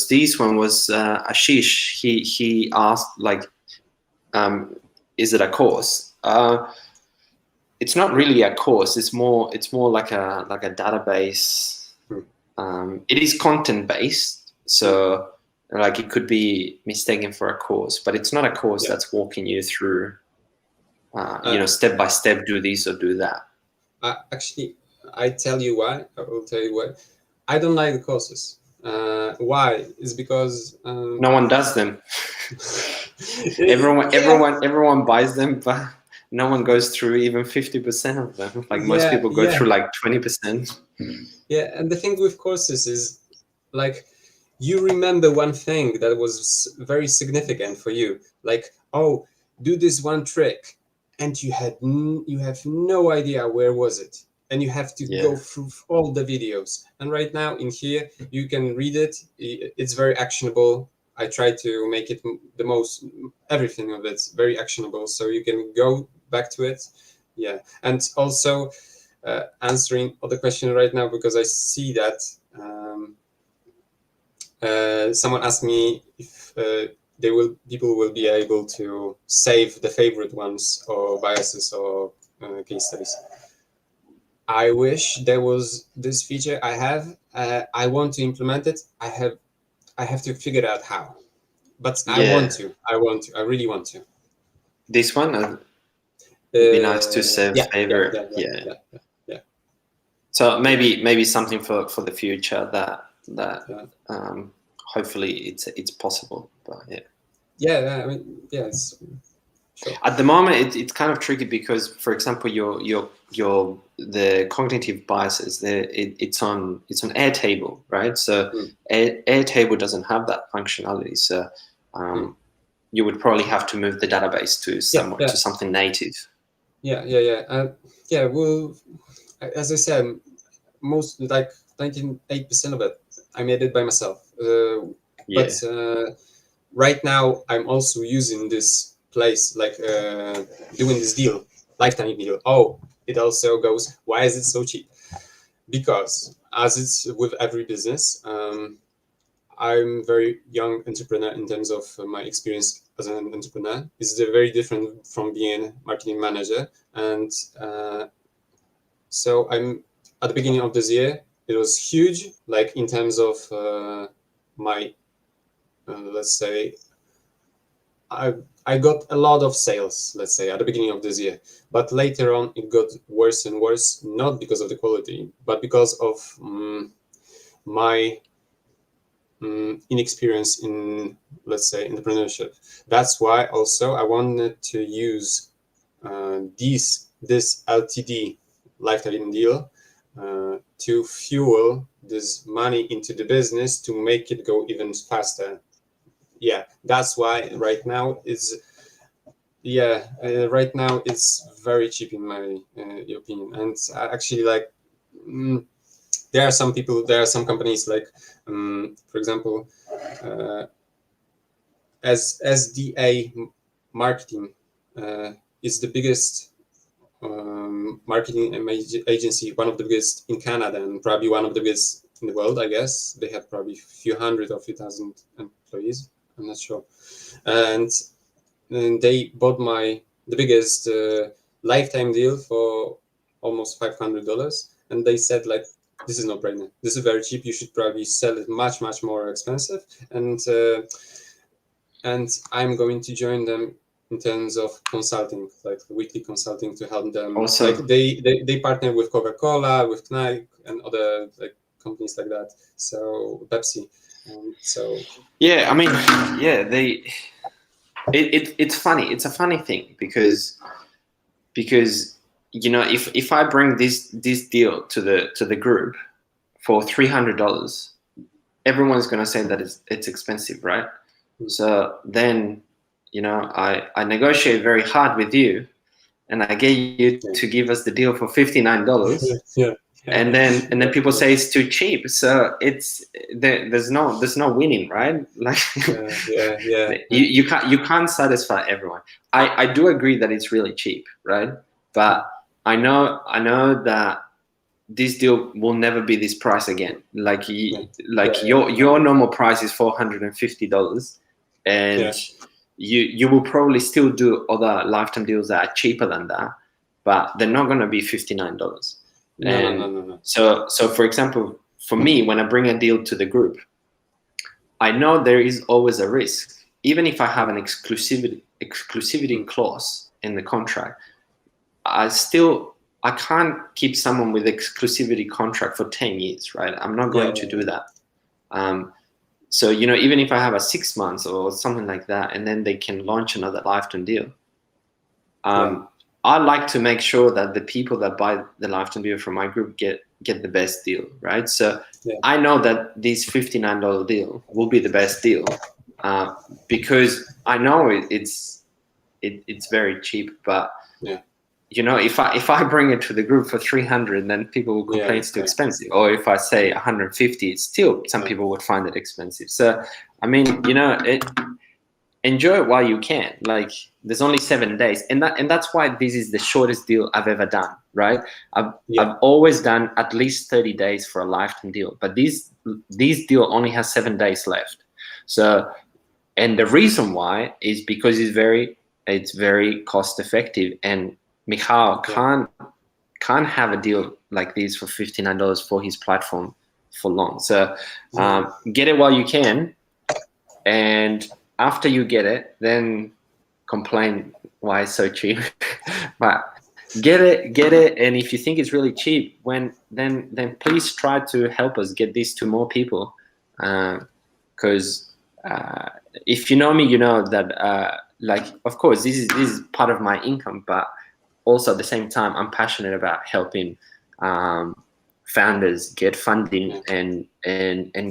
this one was Ashish. He asked, like, is it a course? It's not really a course. It's more like a database. It is content based, so like it could be mistaken for a course, but it's not a course that's walking you through, step by step, do this or do that. Actually, I tell you why. I will tell you why. I don't like the courses. Why? It's because no one does them. everyone buys them, but no one goes through even 50% of them. Like most people go through like 20%. Yeah, and the thing with courses is, like, you remember one thing that was very significant for you, like, oh, do this one trick, and you have no idea where was it, and you have to go through all the videos. And right now in here, you can read it. It's very actionable. I try to make it everything of it's very actionable, so you can go back to it. Yeah, and also answering other question right now, because I see that someone asked me if people will be able to save the favorite ones or biases or case studies. I wish there was this feature. I want to implement it. I have to figure out how, but I want to. I really want to. This one would be nice to save favorite. Yeah. So maybe something for the future that hopefully it's possible. But I mean, it's sure. At the moment it's kind of tricky because, for example, the cognitive biases, it's on Airtable, right? So Airtable doesn't have that functionality. So you would probably have to move the database to to something native. Well, as I said, most, like 98% of it, I made it by myself. But right now, I'm also using this place, like doing this deal, lifetime deal. Oh, it also goes, why is it so cheap? Because as it's with every business, I'm very young entrepreneur in terms of my experience as an entrepreneur. It's very different from being a marketing manager. And so I'm at the beginning of this year, it was huge, like in terms of my, let's say, I got a lot of sales, let's say, at the beginning of this year. But later on, it got worse and worse, not because of the quality, but because of my inexperience in, let's say, entrepreneurship. That's why also I wanted to use this LTD, lifetime deal, to fuel this money into the business to make it go even faster. Yeah, that's why right now it's very cheap in my opinion. And actually, like, there are some companies, like for example, as SDA marketing is the biggest marketing agency, one of the biggest in Canada, and probably one of the biggest in the world, I guess. They have probably a few hundred or few thousand employees, I'm not sure. And they bought the biggest lifetime deal for almost $500. And they said, like, this is no brainer. This is very cheap. You should probably sell it much, much more expensive. And I'm going to join them in terms of consulting, like weekly consulting to help them. Also, like they partner with Coca-Cola, with Nike, and other like companies like that. So Pepsi. So yeah, I mean, yeah, it's funny. It's a funny thing because you know, if I bring this deal to the group for $300, everyone's gonna say that it's expensive, right? So then, you know, I negotiate very hard with you, and I get you to give us the deal for $59. yeah. And then people say it's too cheap. So it's there's no winning, right? Like yeah. you can't satisfy everyone. I do agree that it's really cheap, right? But I know that this deal will never be this price again. Like your normal price is $450, and you will probably still do other lifetime deals that are cheaper than that, but they're not going to be $59. No. So for example, for me, when I bring a deal to the group, I know there is always a risk. Even if I have an exclusivity clause in the contract, I can't keep someone with exclusivity contract for 10 years, right? I'm not going to do that. So, you know, even if I have a 6 months or something like that, and then they can launch another lifetime deal, I like to make sure that the people that buy the lifetime deal from my group get the best deal, right? So I know that this $59 deal will be the best deal because I know it's very cheap. But you know, if I bring it to the group for 300, then people will complain it's too expensive. Or if I say 150, it's still some people would find it expensive. So I mean, you know, enjoy it while you can. Like, there's only 7 days, and that's why this is the shortest deal I've ever done, right? I've always done at least 30 days for a lifetime deal, but this deal only has 7 days left. So, and the reason why is because it's very cost effective, and Michał can't have a deal like this for $59 for his platform for long. So get it while you can, and after you get it, then complain why it's so cheap. But get it, and if you think it's really cheap, then please try to help us get this to more people. Because if you know me, you know that like, of course, this is part of my income, but also at the same time, I'm passionate about helping founders get funding and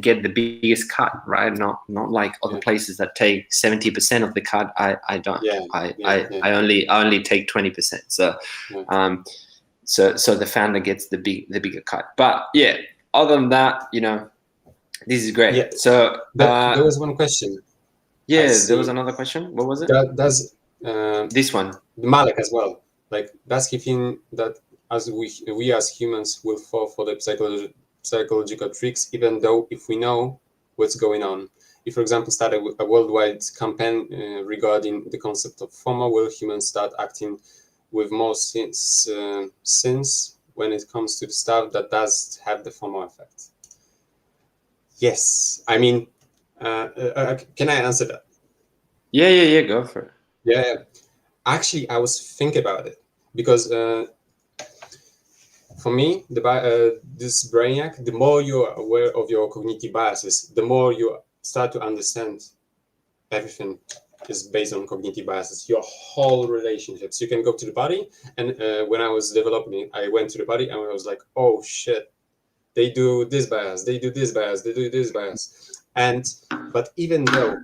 get the biggest cut, right? Not like other places that take 70% of the cut. I don't. I only take 20%. So so the founder gets the bigger cut. But yeah, other than that, you know, this is great. Yeah. So there was one question. Yeah, there was another question. What was it? Does this one Malek as well? Like, does he think that as we as humans will fall for the psychological tricks, even though if we know what's going on? If, for example, start a worldwide campaign regarding the concept of FOMO, will humans start acting with more sins when it comes to the stuff that does have the FOMO effect? Yes, I mean, can I answer that? Yeah. Go for it. Yeah. Actually, I was thinking about it because for me, this Brainiac, the more you're aware of your cognitive biases, the more you start to understand everything is based on cognitive biases. Your whole relationships. You can go to the body, and when I was developing it, I went to the body and I was like, oh shit, they do this bias, they do this bias, they do this bias, but even though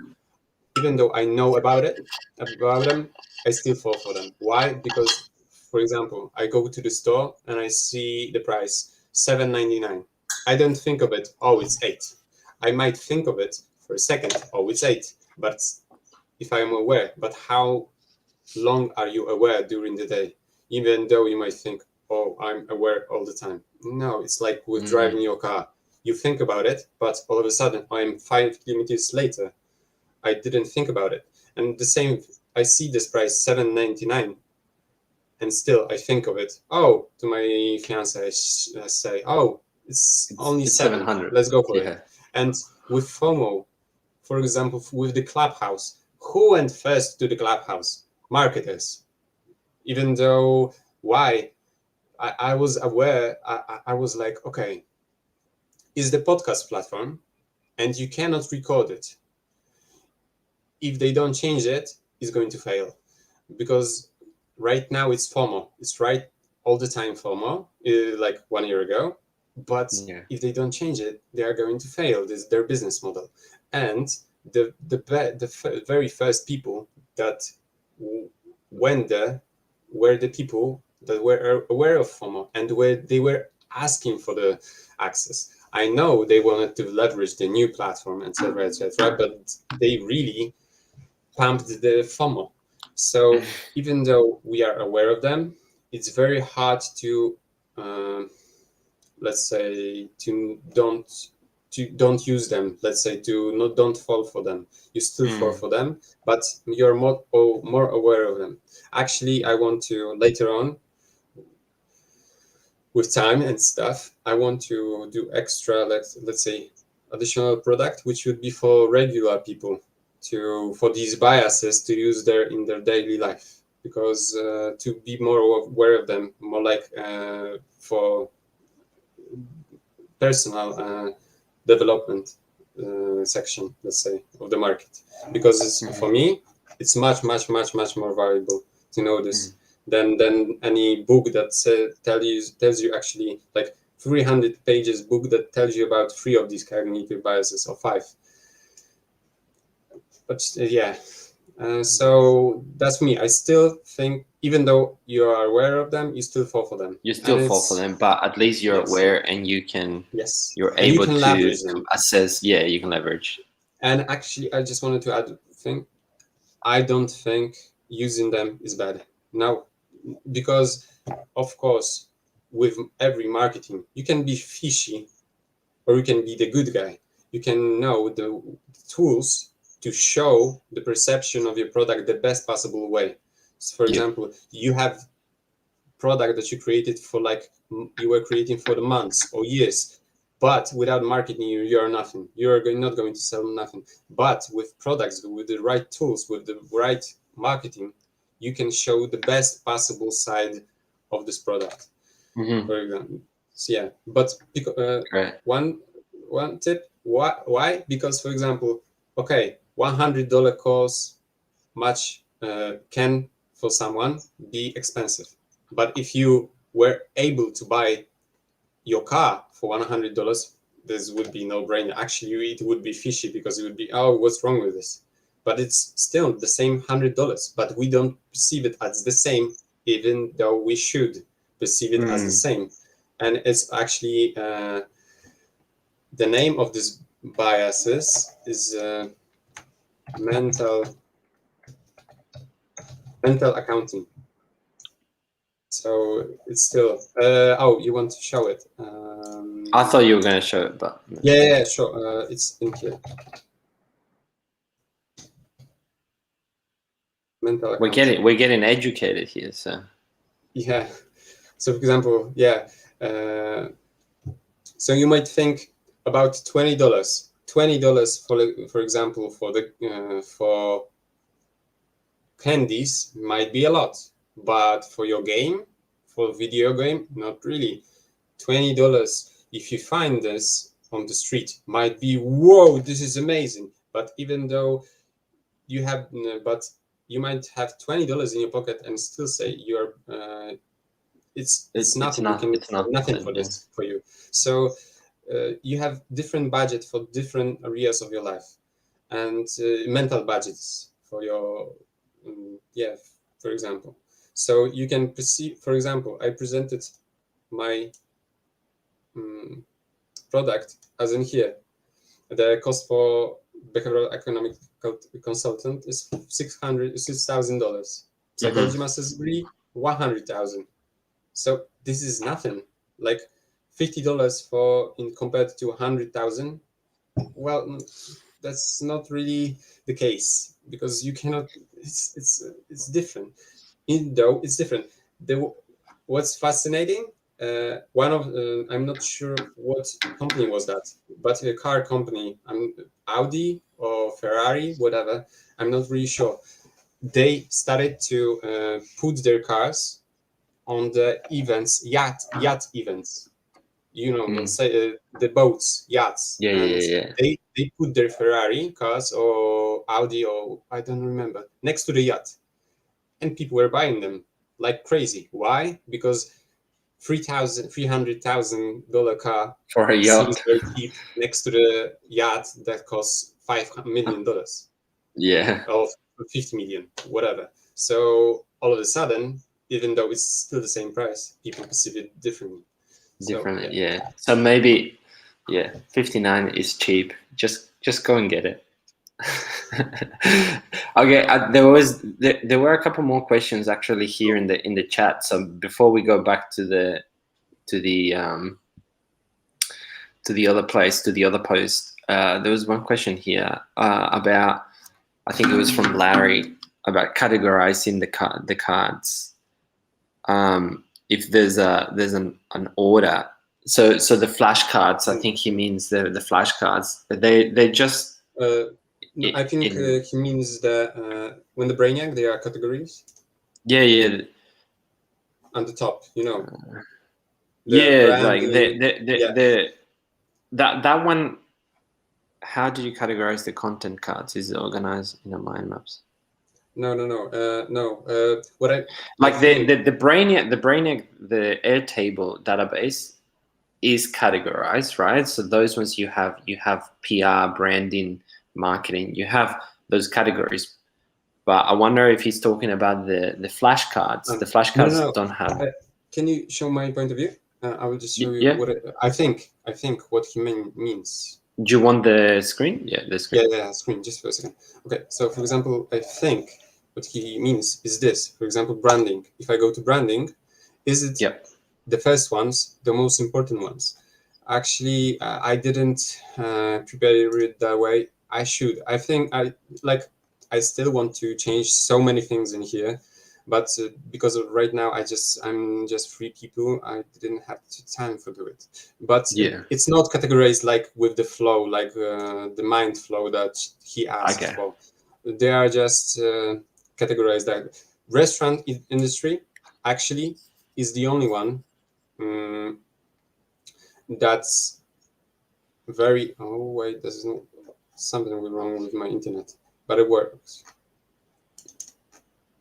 I know about them, I still fall for them. Why? Because, for example, I go to the store and I see the price $7.99. I don't think of it, oh, it's $8. I might think of it for a second, oh, it's $8. But if I'm aware, but how long are you aware during the day? Even though you might think, oh, I'm aware all the time. No, it's like with driving your car. You think about it, but all of a sudden, I'm 5 kilometers later. I didn't think about it. And the same, I see this price $7.99, and still I think of it. Oh, to my fiance, I say, oh, it's only $700. Let's go for it. And with FOMO, for example, with the Clubhouse, who went first to the Clubhouse? marketers. Even though, why? I was aware, I was like, okay, is the podcast platform and you cannot record it. If they don't change it, it's going to fail. Because right now it's FOMO. It's right all the time FOMO, like 1 year ago. But if they don't change it, they are going to fail. This is their business model. And the very first people that went there were the people that were aware of FOMO and where they were asking for the access. I know they wanted to leverage the new platform, etc., but they really pumped the FOMO. So even though we are aware of them, it's very hard to, let's say, to don't use them. Let's say don't fall for them. You still fall for them, but you're more aware of them. Actually, I want to later on, with time and stuff, I want to do extra, let's say, additional product, which would be for regular people, for these biases to use in their daily life, because to be more aware of them, more like for personal development section, let's say, of the market, because for me it's much more valuable to know this than any book that tells you actually, like 300 pages book that tells you about 3 of these cognitive biases or 5. But so that's me. I still think, even though you are aware of them, you still fall for them. You still fall for them, but at least you're aware, and you can. Yes. You're and able you can to leverage them. assess. Yeah, you can leverage. And actually, I just wanted to add a thing. I don't think using them is bad. No, because of course, with every marketing, you can be fishy, or you can be the good guy. You can know the tools to show the perception of your product the best possible way. So for example, you have product that you created for, like, you were creating for the months or years, but without marketing, you are nothing. You're not going to sell nothing. But with products, with the right tools, with the right marketing, you can show the best possible side of this product. For example, so but one tip, why? Because, for example, okay, $100 cost much can for someone be expensive, but if you were able to buy your car for $100, this would be no-brainer. Actually, it would be fishy, because it would be, oh, what's wrong with this? But it's still the same $100, but we don't perceive it as the same, even though we should perceive it as the same. And it's actually the name of this biases is mental accounting. So it's still oh, you want to show it? I thought you were going to show it, but yeah, sure. It's in here. Mental accounting. We're getting educated here, so yeah. So for example, so you might think about $20 for example, for candies might be a lot, but for your game, for video game, not really. $20, if you find this on the street, might be, whoa, this is amazing. But even though you have, but you might have $20 in your pocket and still say you're it's nothing. It's nothing for this for you. So you have different budget for different areas of your life, and mental budgets for your for example. So you can perceive, for example, I presented my product as in here. The cost for behavioral economic consultant is $6,000. Psychology master's degree, $100,000. So this is nothing. Like $50 for in compared to $100,000. Well, that's not really the case, because you cannot. It's different. Though it's different. What's fascinating? One of I'm not sure what company was that, but a car company, Audi or Ferrari, whatever. I'm not really sure. they started to put their cars on the events, yacht events. Let's say the boats, yachts, Yeah, and yeah. they put their Ferrari cars or Audi or I don't remember next to the yacht, and people were buying them like crazy. Why? Because $300,000 car For a seems yacht. very cheap next to the yacht that costs $5 million Yeah, or 50 million, whatever. So all of a sudden, even though it's still the same price, people perceive it differently. So different. Yeah. So maybe, yeah, 59 is cheap. Just go and get it. Okay, there were a couple more questions actually here in the chat. So before we go back to to the the other place, to the other post, there was one question here about, I think it was from Larry, about categorizing the cards. If there's an order, so the flashcards, I think he means the flashcards. They just I think he means that when the Brainiac, there are categories. Yeah. On the top, Yeah, like branding, that one. How do you categorize the content cards? Is it organized in a mind maps? No. What Like the Brainiac, the Airtable database is categorized, right? So those ones you have PR, branding, marketing. You have those categories. But I wonder if he's talking about the flashcards. The flashcards don't have. Can you show my point of view? I will just show you Yeah. what I think what he means. Do you want the screen? Yeah, the screen. Yeah, screen, just for a second. Okay, so for example, I think what he means is this. For example, branding. If I go to branding, is it the first ones, the most important ones? Actually, I didn't prepare it that way. I should. I think I still want to change so many things in here, but because of right now I'm just three people, I didn't have time for do it. But it's not categorized like with the flow, like the mind flow that he asked for. They are just categorized that restaurant industry actually is the only one that's very there's something wrong with my internet, but it works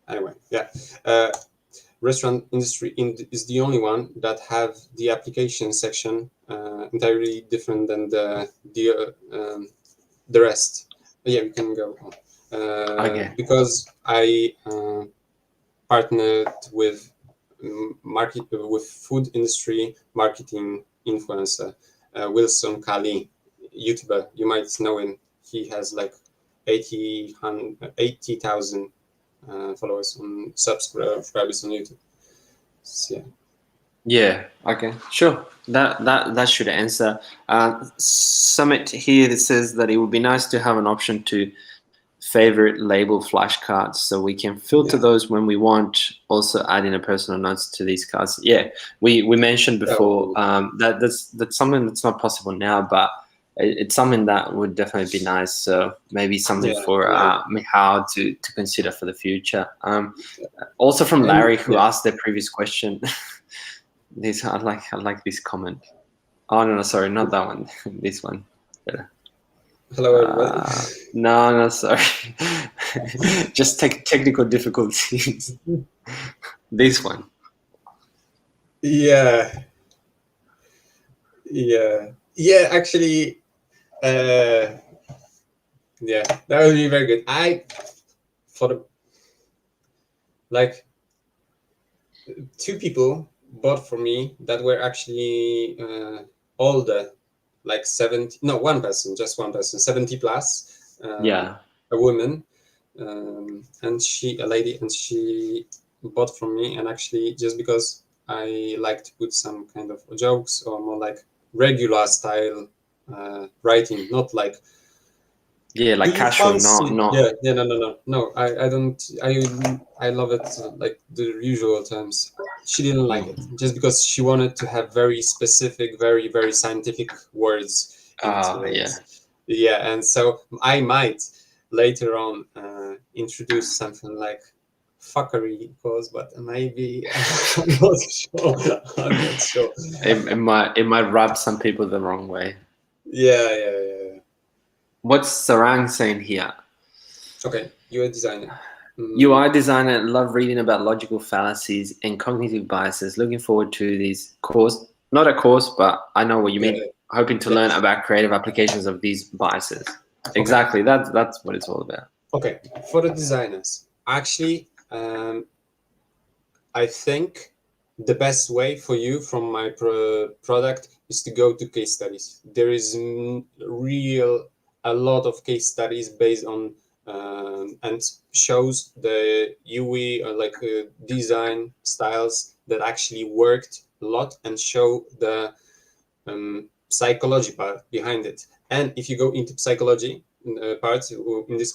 anyway. Restaurant industry is the only one that have the application section entirely different than the rest. We can go on. Because I partnered with with food industry marketing influencer Wilson Kali, YouTuber. You might know him. He has like 80,000 followers on subscribers on YouTube. So, yeah. Okay. Sure. That should answer. Summit here that says that it would be nice to have an option to favorite label flashcards, so we can filter those when we want. Also, add in a personal notes to these cards. Yeah, we mentioned before that's something that's not possible now, but it's something that would definitely be nice. So maybe something for Michał to consider for the future. Also from Larry, who asked the previous question. This I like this comment. Oh no, sorry, not that one. This one. Better. Hello, everybody. No, sorry. Just technical difficulties. This one. Yeah. Actually, that would be very good. Two people bought for me that were actually older, like 70. No, one person, 70 plus. A woman, and a lady, and she bought from me, and actually just because I like to put some kind of jokes or more like regular style writing, not like like casual, no. No. I don't. I love it like the usual terms. She didn't like it just because she wanted to have very specific, very very scientific words into it. And so I might later on introduce something like fuckery cause, but maybe I'm not sure. I'm not sure. It might rub some people the wrong way. Yeah. What's Sarang saying here? Okay, you're a designer. UI designer, love reading about logical fallacies and cognitive biases. Looking forward to this course. Not a course, but I know what you mean. Hoping to learn about creative applications of these biases. Okay. Exactly. That's what it's all about. Okay, for the designers, actually, I think the best way for you from my product is to go to case studies. There is a lot of case studies based on and shows the UI or like design styles that actually worked a lot and show the psychology part behind it. And if you go into psychology parts in this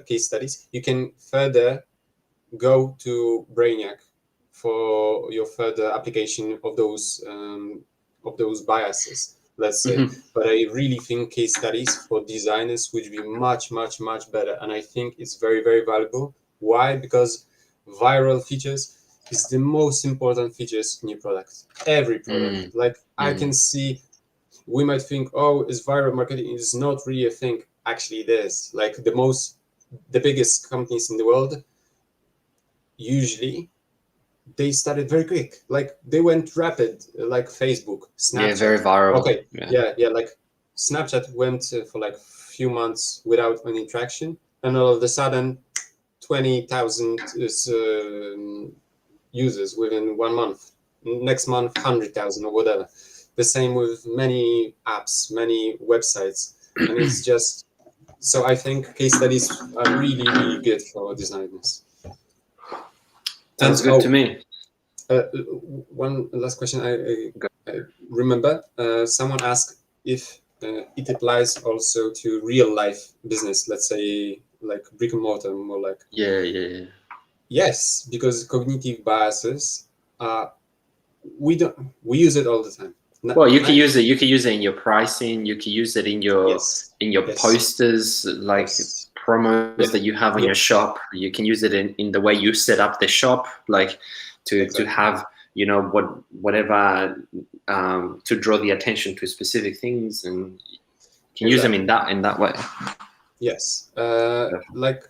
case studies, you can further go to Brainiac for your further application of those biases, let's say. But I really think case studies for designers would be much better, and I think it's very valuable. Why? Because viral features is the most important features in your product. Every product, like I can see, we might think, oh, is viral marketing is not really a thing. Actually, it is. Like the biggest companies in the world, usually they started very quick. Like they went rapid, like Facebook, Snapchat. Yeah, very viral. Okay, yeah. Like Snapchat went for like few months without any traction, and all of a sudden, 20,000 users within 1 month. Next month, 100,000 or whatever. The same with many apps, many websites, and it's just. So I think case studies are really good for designers. Sounds good to me. One last question I remember. Someone asked if it applies also to real life business, let's say like brick and mortar, more like. Yeah. Yes, because cognitive biases we use it all the time. Well, you can use it. You can use it in your pricing. You can use it in your posters, like promos that you have on your shop. You can use it in the way you set up the shop, like to have whatever to draw the attention to specific things, and you can use them in that way. Yes, like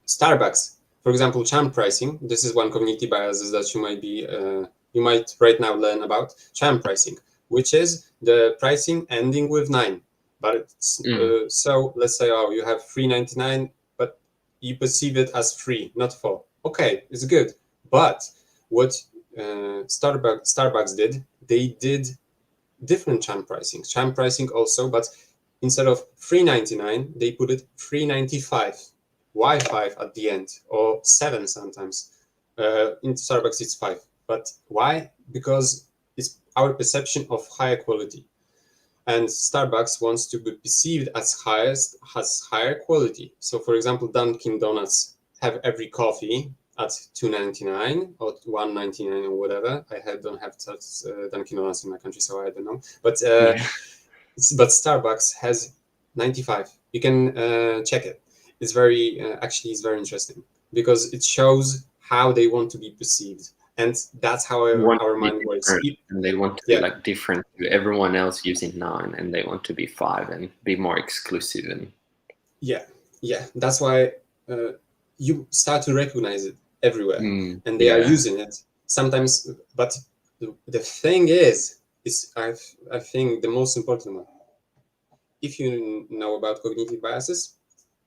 Starbucks, for example, charm pricing. This is one cognitive bias that you might right now learn about charm pricing, which is the pricing ending with 9. But it's, so let's say, you have $3.99, but you perceive it as 3, not 4. Okay, it's good. But what Starbucks did, they did different charm pricing also, but instead of $3.99, they put it $3.95. Why 5 at the end, or 7 sometimes? In Starbucks, it's 5. But why? Because it's our perception of higher quality. And Starbucks wants to be perceived as higher quality. So, for example, Dunkin' Donuts have every coffee at $2.99 or $1.99 or whatever. I don't have Dunkin' Donuts in my country, so I don't know. But but Starbucks has 95. You can check it. It's very it's very interesting because it shows how they want to be perceived. And that's how our mind works. And they want to be like different to everyone else using 9, and they want to be 5 and be more exclusive. And that's why you start to recognize it everywhere, and they are using it sometimes. But the thing is I think the most important one. If you know about cognitive biases,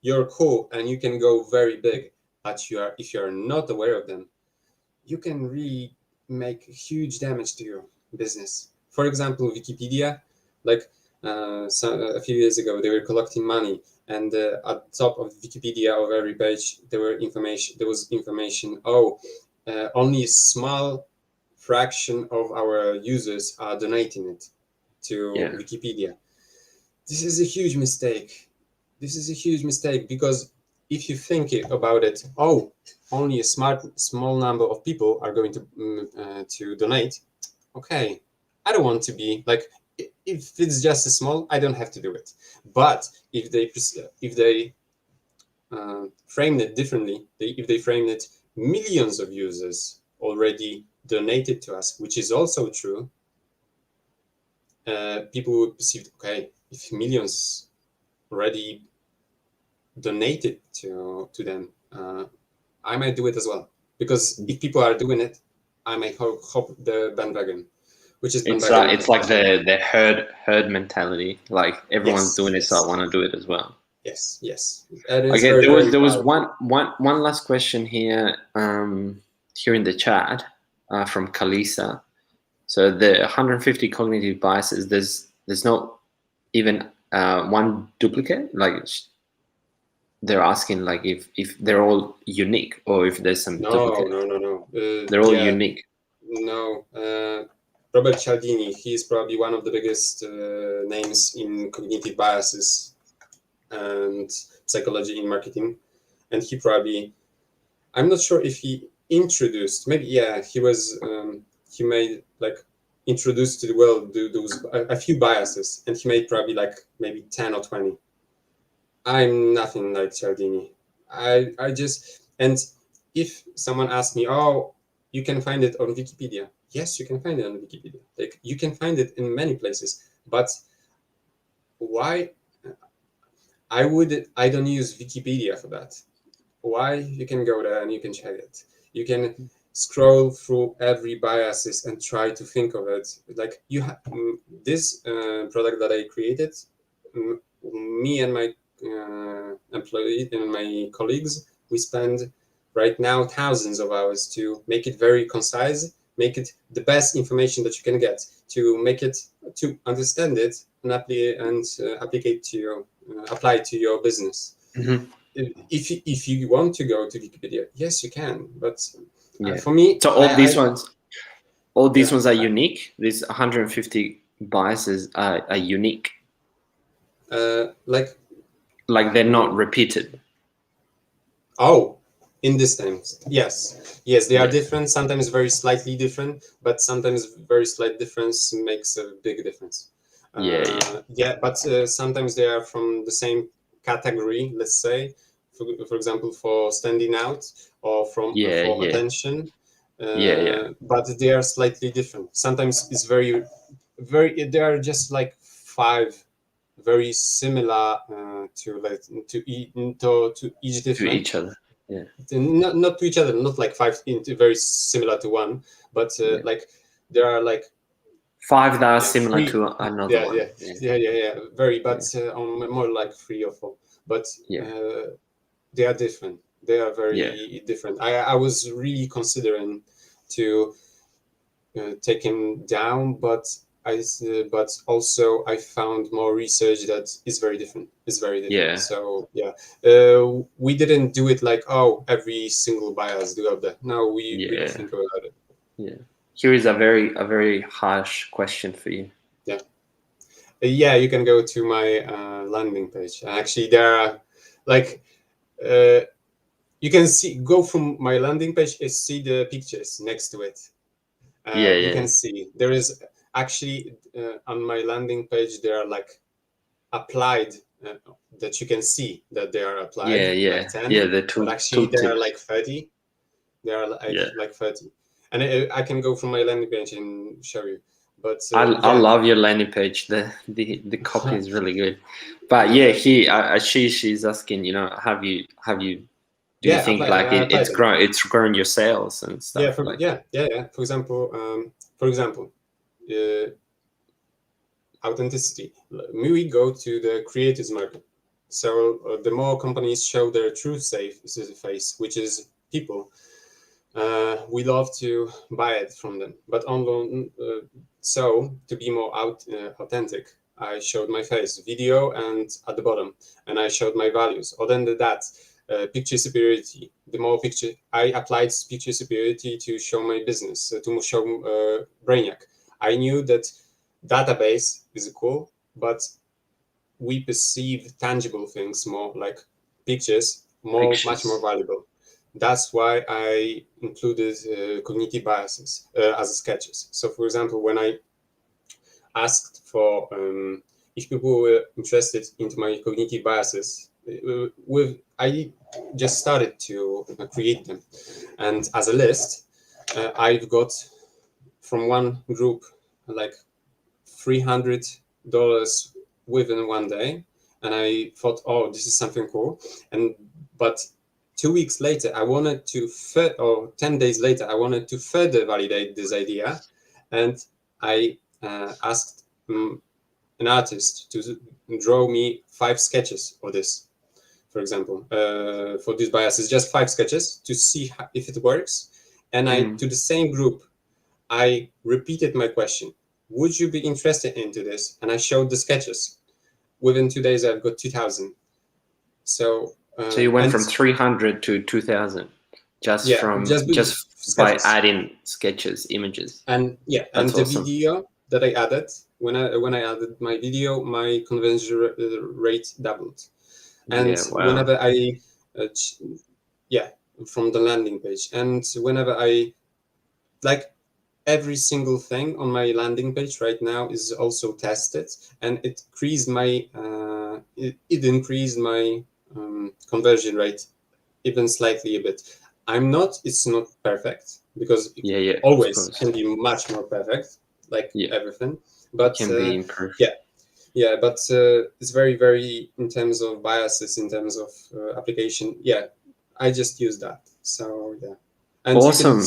you're cool and you can go very big. But if you are not aware of them, you can really make huge damage to your business. For example, Wikipedia, like a few years ago, they were collecting money, and at the top of Wikipedia of every page, there was information. Only a small fraction of our users are donating it to Wikipedia. This is a huge mistake. Because if you think about it, only a small number of people are going to donate. Okay, I don't want to be like, if it's just a small, I don't have to do it. But if they framed it differently, if they framed it millions of users already donated to us, which is also true, people would perceive, okay, if millions already donated to them, I might do it as well. Because if people are doing it, I might hop the bandwagon, which is bandwagon. It's like the herd mentality. Like everyone's doing it, so I want to do it as well. Yes. And it's Okay, very, there was powerful. one last question here here in the chat from Kalisa. So the 150 cognitive biases, there's not even one duplicate. Like they're asking like if they're all unique or if there's some duplicate. No. They're all unique. No. Robert Cialdini, he's probably one of the biggest names in cognitive biases and psychology in marketing. And he probably, I'm not sure if he introduced, maybe, yeah, he was, he made like introduced to the world those a few biases, and he made probably like maybe 10 or 20. I'm nothing like Cialdini. I just, and if someone asks me, oh, you can find it on Wikipedia. Yes, you can find it on Wikipedia. Like you can find it in many places, but why? I don't use Wikipedia for that. Why? You can go there and you can check it. You can scroll through every biases and try to think of it. Like you have this product that I created, me and my employee and my colleagues, we spend right now thousands of hours to make it very concise, make it the best information that you can get, to make it, to understand it and apply to your business. Mm-hmm. If you want to go to Wikipedia, yes, you can. But Yeah. For me, so all these ones are unique. These 150 biases are unique. Like they're not repeated. Oh, in this times, yes, they are different. Sometimes very slightly different, but sometimes very slight difference makes a big difference. But sometimes they are from the same category. Let's say, for example, for standing out or for attention. But they are slightly different. Sometimes it's very. They are just like 5 very similar to each different. To each other. Yeah. Not to each other, not like 5 very similar to one, but like there are like 5 that are similar to another one. Very, but more like 3 or 4. But they are different. They are very different. I was really considering to take him down, but also I found more research that is very different. So we didn't do it like, oh, every single bias do up there. No, we really think about it. Yeah. Here is a very harsh question for you. You can go to my landing page. Actually, there are like you can go from my landing page and see the pictures next to it. You can see there is actually on my landing page there are like applied that you can see that they are applied. Like 10, but actually there are like 30. There are like 30, and I can go from my landing page and show you. But I love your landing page. The copy is really good. But she's asking, have you do you think like it's grown your sales and stuff? For example, authenticity. We go to the creators market. So the more companies show their true face, which is people, we love to buy it from them. But so to be more authentic, I showed my face, video, and at the bottom, and I showed my values. Other than that, picture superiority. The more picture, I applied picture superiority to show my business, to show Brainiac. I knew that database is cool, but we perceive tangible things more, like pictures, much more valuable. That's why I included cognitive biases as sketches. So, for example, when I asked for if people were interested into my cognitive biases I just started to create them, and as a list, I've got from one group like $300 within one day, and I thought, oh, this is something cool. But 2 weeks later, I wanted to or 10 days later, I wanted to further validate this idea, and I asked an artist to draw me 5 sketches of this. For example, for these biases, just 5 sketches to see if it works. And to the same group, I repeated my question: would you be interested into this? And I showed the sketches. Within 2 days, I've got 2,000. So you went from 300 to 2,000 just by adding sketches, images. And that's the awesome. Video that I added, when I added my video, my conversion rate doubled. And whenever I from the landing page, and whenever I every single thing on my landing page right now is also tested, and it increased my conversion rate even slightly a bit. It's not perfect, because always can be much more perfect, everything, but can be imperfect. But it's very, very, in terms of biases, in terms of application, I just use that. So and awesome.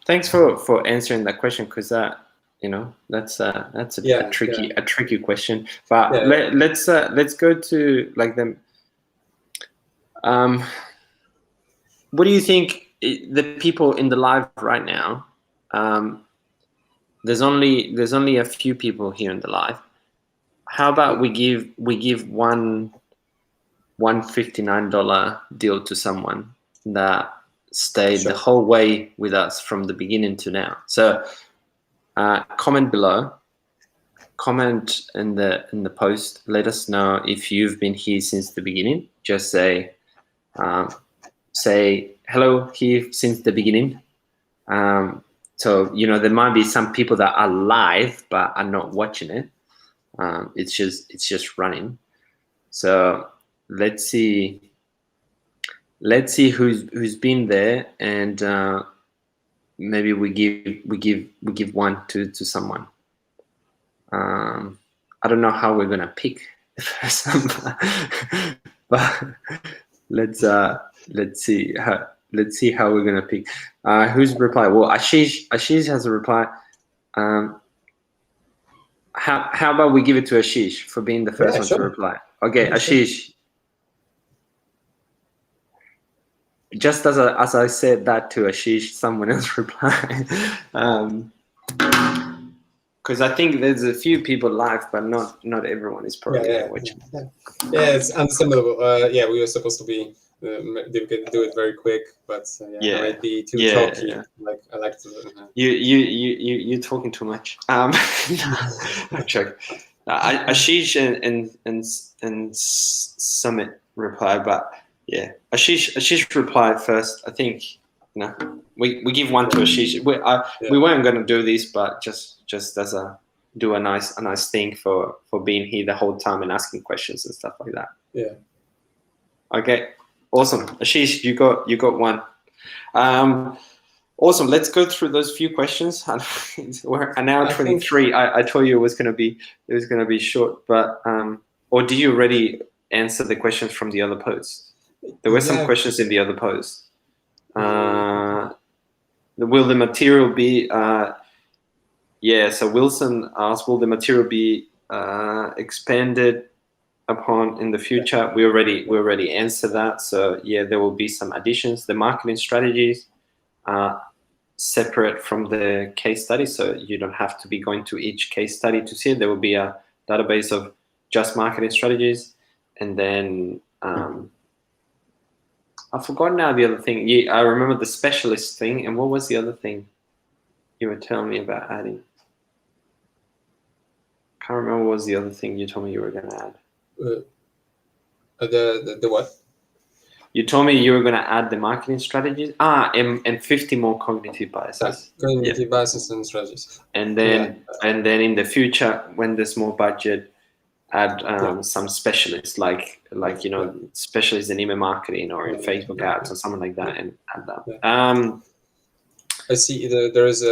Thanks for answering that question, because that's a tricky question. But let's go to them. What do you think the people in the live right now? There's only a few people here in the live. How about we give one $59 deal to someone that stayed the whole way with us from the beginning to now? So comment below, comment in the post. Let us know if you've been here since the beginning. Just say hello, here since the beginning. So there might be some people that are live but are not watching it. It's just running. So let's see who's been there, and maybe we give one to someone. I don't know how we're gonna pick the first one, but let's see how we're gonna pick. Who's replied? Well, Ashish has a reply. How about we give it to Ashish for being the first one to reply? Okay, Ashish. Just as I said that to Ashish, someone else replied. Because I think there's a few people live, but not everyone is probably watching. Yeah, it's understandable. We were supposed to be do it very quick, but I might be too talky. I like to. You're talking too much. I'm joking. Ashish and Summit replied, but Ashish replied first. I think we give one to Ashish. We weren't going to do this, but just as a nice thing for being here the whole time and asking questions and stuff like that. Yeah. Okay. Awesome. Ashish, you got one. Awesome. Let's go through those few questions. We're an hour 23. I told you it was gonna be short, but or do you already answer the questions from the other post? There were some questions in the other post. Will the material be so Wilson asked, will the material be expanded upon in the future? We already answered that. So there will be some additions. The marketing strategies are separate from the case study, so you don't have to be going to each case study to see it. There will be a database of just marketing strategies, and then I forgot now the other thing. I remember the specialist thing, and what was the other thing you were telling me about adding? Can't remember what was the other thing you told me you were going to add. The what? You told me you were going to add the marketing strategies. And 50 more cognitive biases. Cognitive biases and strategies. And then in the future, when there's more budget, add some specialists, like specialists in email marketing or in Facebook ads or something like that, and add that. I see there is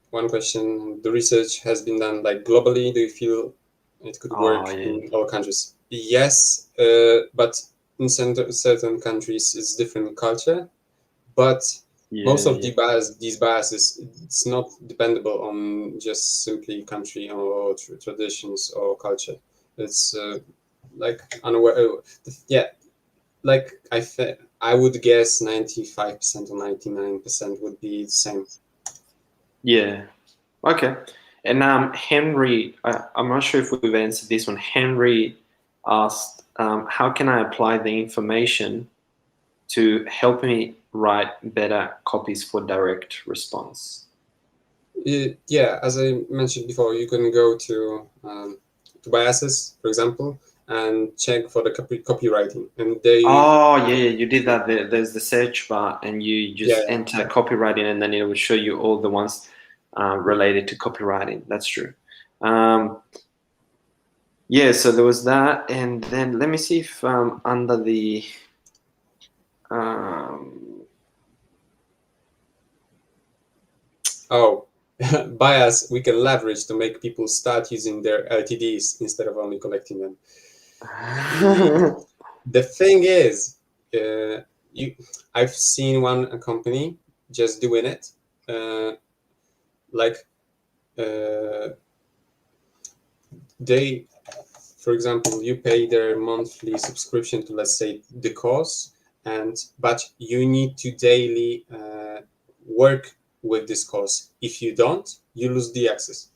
one question. The research has been done like globally. Do you feel it could work in all countries? Yes, but in certain countries it's different culture. But most of these biases, it's not dependable on just simply country or traditions or culture. It's like unaware. Like I would guess 95% or 99% would be the same. Yeah. Okay. And Henry, I'm not sure if we've answered this one. Henry asked, how can I apply the information to help me write better copies for direct response? Yeah, as I mentioned before, you can go to biases, for example, and check for the copywriting. And they. Oh yeah, you did that. There's the search bar, and you just enter copywriting, and then it will show you all the ones related to copywriting. That's true. Yeah, so there was that, and then let me see if under the bias we can leverage to make people start using their LTDs instead of only collecting them. The thing is, I've seen one company just doing it, they, for example, you pay their monthly subscription to, let's say, the course, but you need to daily work with this course. If you don't, you lose the access.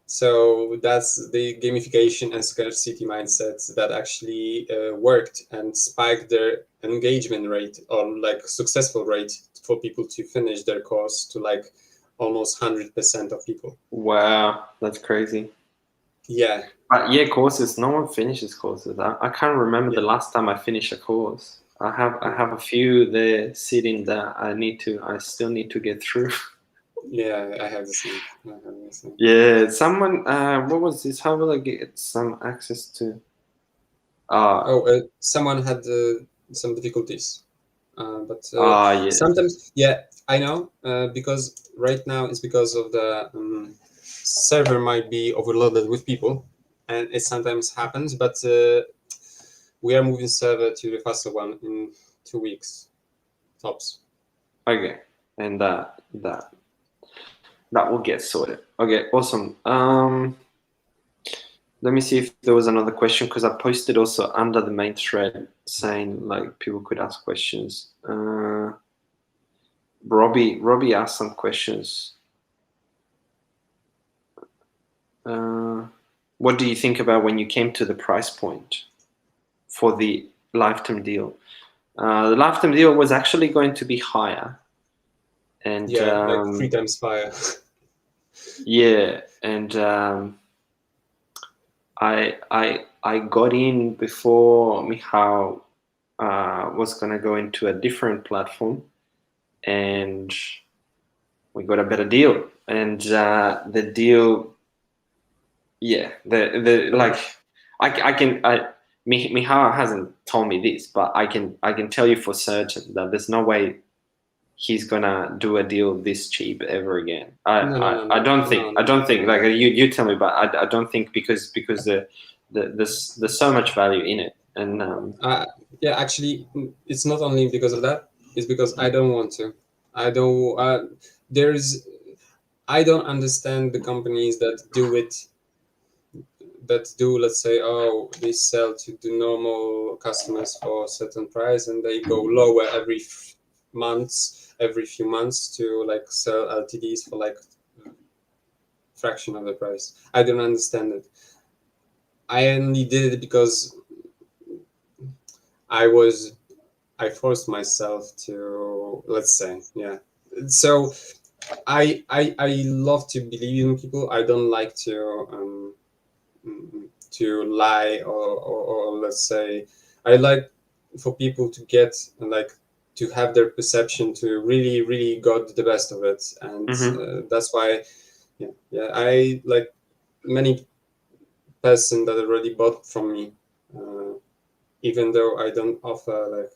So that's the gamification and scarcity mindset that actually worked and spiked their engagement rate, or like successful rate for people to finish their course to like almost 100% of people. Wow, that's crazy. Yeah. But yeah, courses. No one finishes courses. I can't remember the last time I finished a course. I have a few there sitting that I still need to get through. Yeah, I have the same. Yeah, someone. What was this? How will I get some access to? Someone had some difficulties, but yeah. Sometimes, yeah, I know. Because right now it's because of the server might be overloaded with people, and it sometimes happens. But we are moving server to the faster one in 2 weeks, tops. Okay, and that will get sorted. Okay, awesome. Let me see if there was another question, because I posted also under the main thread saying like people could ask questions. Robbie asked some questions. What do you think about when you came to the price point for the lifetime deal? The lifetime deal was actually going to be higher. And like 3 times higher. Yeah, and I got in before Michał was gonna go into a different platform, and we got a better deal. And the deal, yeah, the like Michał hasn't told me this, but I can tell you for certain that there's no way he's gonna do a deal this cheap ever again. I don't think like you tell me, but I don't think because there's so much value in it. And yeah, actually it's not only because of that, it's because I don't want to. I don't understand the companies that do, let's say, they sell to the normal customers for a certain price, and they go lower every few months to like sell LTDs for like fraction of the price. I don't understand it. I only did it because I forced myself to, let's say, yeah. So I love to believe in people. I don't like to lie, or let's say, I like for people to get like to have their perception to really got the best of it, and that's why I like many person that already bought from me, even though I don't offer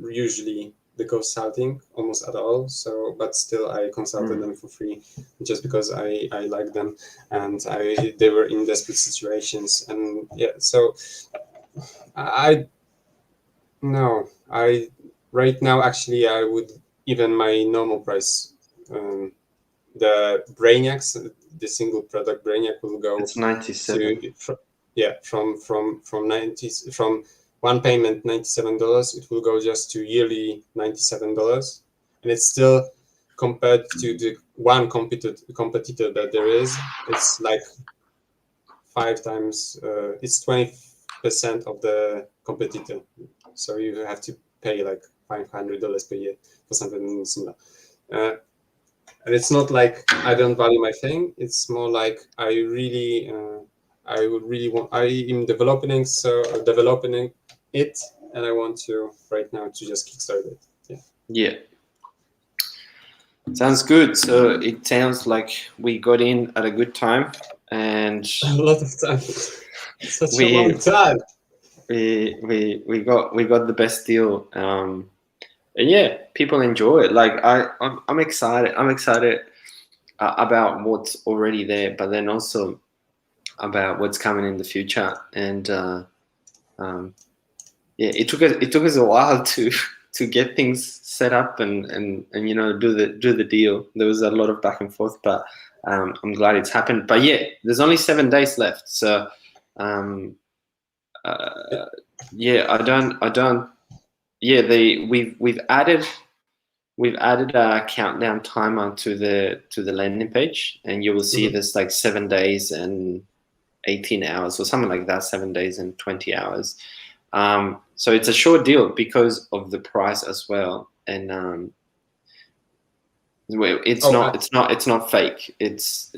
usually the consulting almost at all. So, but still I consulted them for free just because I like them, and they were in desperate situations. And yeah, so I no, I right now actually I would even my normal price, the Brainiacs, the single product Brainiac will go It's 97. to from 90 from one payment $97. It will go just to yearly $97, and it's still compared to the one competitor that there is. It's like 5 times. It's 20% of the competitor, so you have to pay like $500 per year for something similar. And it's not like I don't value my thing. It's more like I would really want. I am developing it, and I want to right now to just kickstart it. Yeah. Yeah. Sounds good. So it sounds like we got in at a good time, and A lot of time. Such a we long time. we got the best deal. And yeah, people enjoy it. Like I'm excited. I'm excited about what's already there, but then also about what's coming in the future. And yeah, it took us a while to get things set up and you know do the deal. There was a lot of back and forth, but I'm glad it's happened. But yeah, there's only 7 days left, so yeah, I don't. Yeah, we've added a countdown timer to the landing page, and you will see there's like 7 days and 18 hours or something like that. 7 days and 20 hours. So it's a short deal because of the price as well, and it's not fake. It's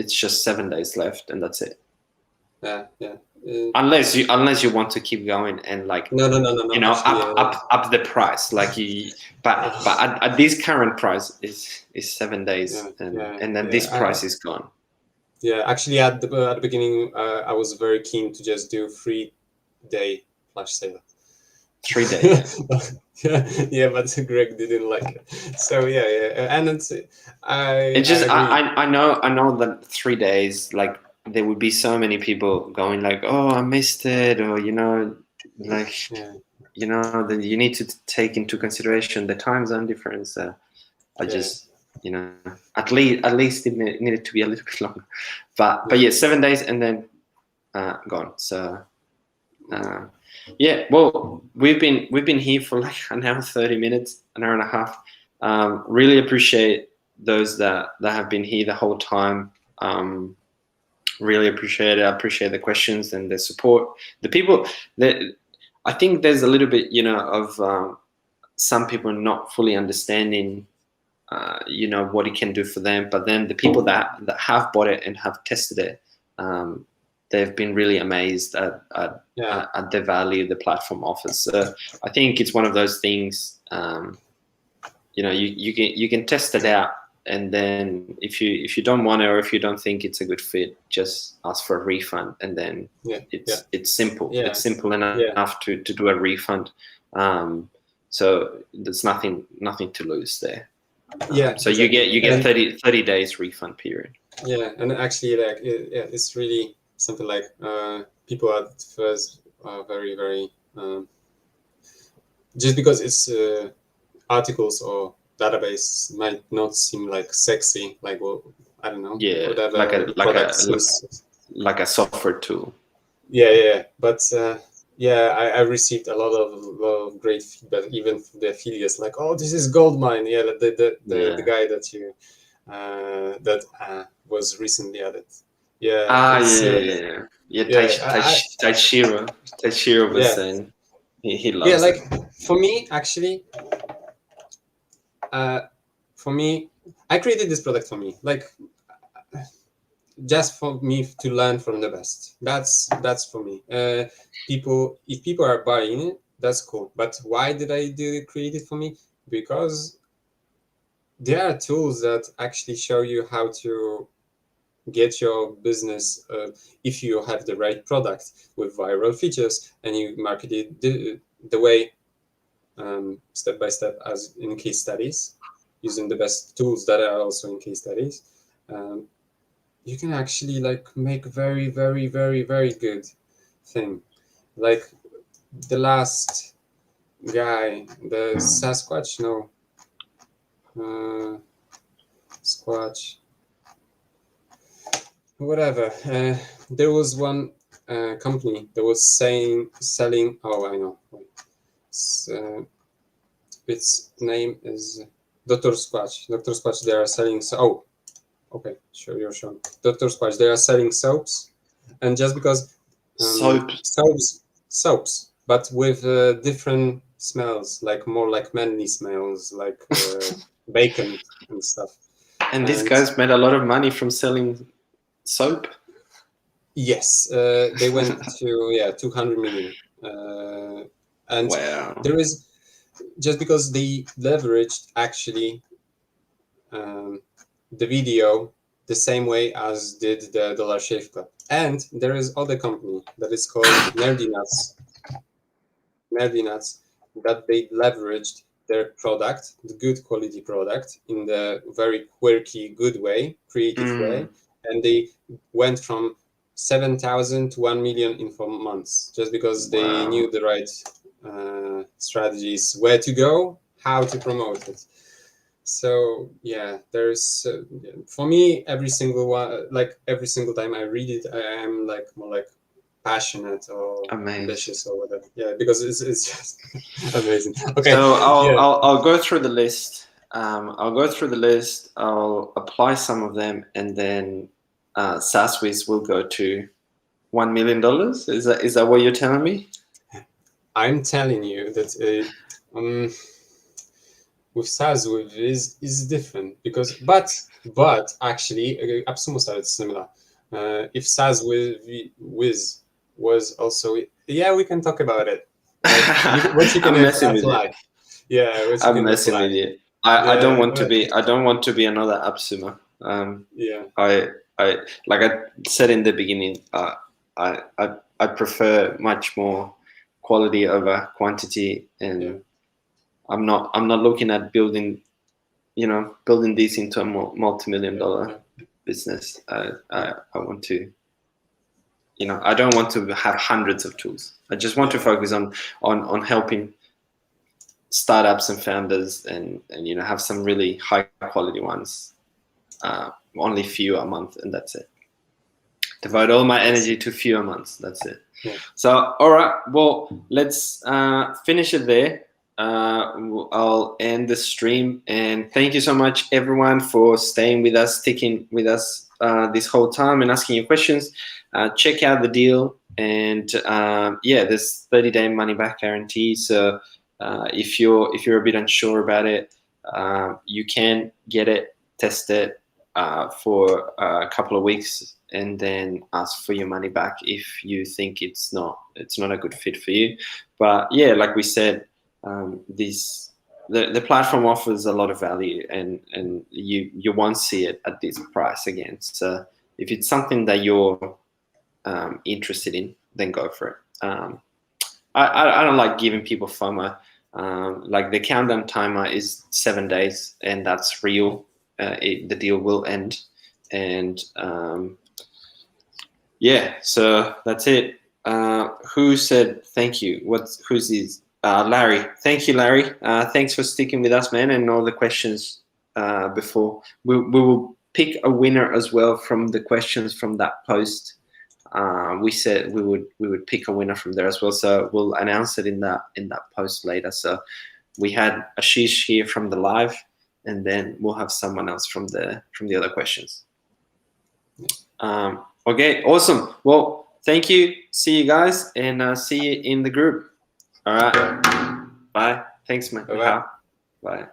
just 7 days left, and that's it. Yeah. Unless you want to keep going and like No. you know Actually, up the price like you, but at this current price is 7 days, and then this price is gone. Yeah, actually, at the beginning, I was very keen to just do 3-day flash sale. 3 days. Yeah, but Greg didn't like it. So yeah, and I know that 3 days, like there would be so many people going like, oh, I missed it, or you know, like you know, that you need to take into consideration the time zone difference. I just you know, at least it needed to be a little bit longer, but yeah, 7 days and then gone. So yeah, well, we've been here for like an hour 30 minutes, an hour and a half. Really appreciate those that have been here the whole time. Really appreciate it. I appreciate the questions and the support. The people that I think there's a little bit, you know, of some people not fully understanding, you know, what it can do for them. But then the people that have bought it and have tested it, they've been really amazed at the value the platform offers. So I think it's one of those things. You know, you can test it out, and then if you don't want it or if you don't think it's a good fit, just ask for a refund, and then it's simple. Yeah. It's simple enough to do a refund. So there's nothing to lose there. So exactly. you get 30 days refund period. Yeah, and actually, like it's really something like people at first are very, very just because it's articles or database might not seem like sexy, like, well, I don't know, whatever, like a software tool. Yeah, but I received a lot of great feedback, even from the affiliates, like, oh, this is goldmine. Yeah, the guy that you that was recently added. Yeah. Tashiro was saying he loves it. Yeah, like for me, actually, I created this product for me, like just for me to learn from the best. That's for me. If people are buying it, that's cool. But why did I create it for me? Because there are tools that actually show you how to get your business, if you have the right product with viral features and you market it the way, step by step, as in case studies, using the best tools that are also in case studies, you can actually like make very, very, very, very good thing. Like the last guy, the Sasquatch, no, Squatch, whatever. There was one company that was selling. Oh, I know. Its name is Dr. Squatch. Dr. Squatch. They are selling. Oh, okay. Sure, you're sure. Dr. Squatch. They are selling soaps, and just because soaps, but with different smells, like more like manly smells, like bacon and stuff. And these guys made a lot of money from selling soap. Yes, they went to 200 million, and wow. there is, just because they leveraged actually the video the same way as did the Dollar Shave Club. And there is other company that is called Nerdy Nuts, that they leveraged their product, the good quality product, in the very quirky, good way, creative way, and they went from 7,000 to 1 million in 4 months, just because they knew the right strategies, where to go, how to promote it. So yeah, there's for me, every single time I read it, I am like more like passionate or ambitious or whatever. Yeah, because it's just amazing. Okay. So I'll go through the list. I'll apply some of them, and then SaaSwiz will go to $1 million. Is that what you're telling me? I'm telling you that with SaaSwiz is different, because but actually AppSumo started similar. If SaaSwiz was also, yeah, we can talk about it. What you can apply. Yeah, I'm messing with you. I don't want to be. I don't want to be another AppSumo. Yeah. I like I said in the beginning. I prefer much more quality over quantity, and I'm not looking at building this into a multi-million-dollar business. I want to. I don't want to have hundreds of tools. I just want to focus on helping startups and founders, and have some really high quality ones, only few a month, and that's it. Devote all my energy to fewer months. That's it. So all right, well, let's finish it there. I'll end the stream, and thank you so much everyone for staying with us, sticking with us this whole time and asking your questions. Check out the deal, and there's 30-day money back guarantee. So if you're a bit unsure about it, you can get it, test it for a couple of weeks, and then ask for your money back if you think it's not a good fit for you. But yeah, like we said, the platform offers a lot of value, and you won't see it at this price again. So if it's something that you're interested in, then go for it. I don't like giving people FOMO. Like the countdown timer is 7 days, and that's real. The deal will end, and so that's it. Who said thank you? Who's this? Larry. Thank you, Larry. Thanks for sticking with us, man, and all the questions before. We will pick a winner as well from the questions from that post. We said we would pick a winner from there as well, so we'll announce it in that post later. So we had Ashish here from the live, and then we'll have someone else from the other questions. Okay, awesome. Well, thank you. See you guys, and see you in the group. All right. Bye. Thanks, man. Bye. Bye.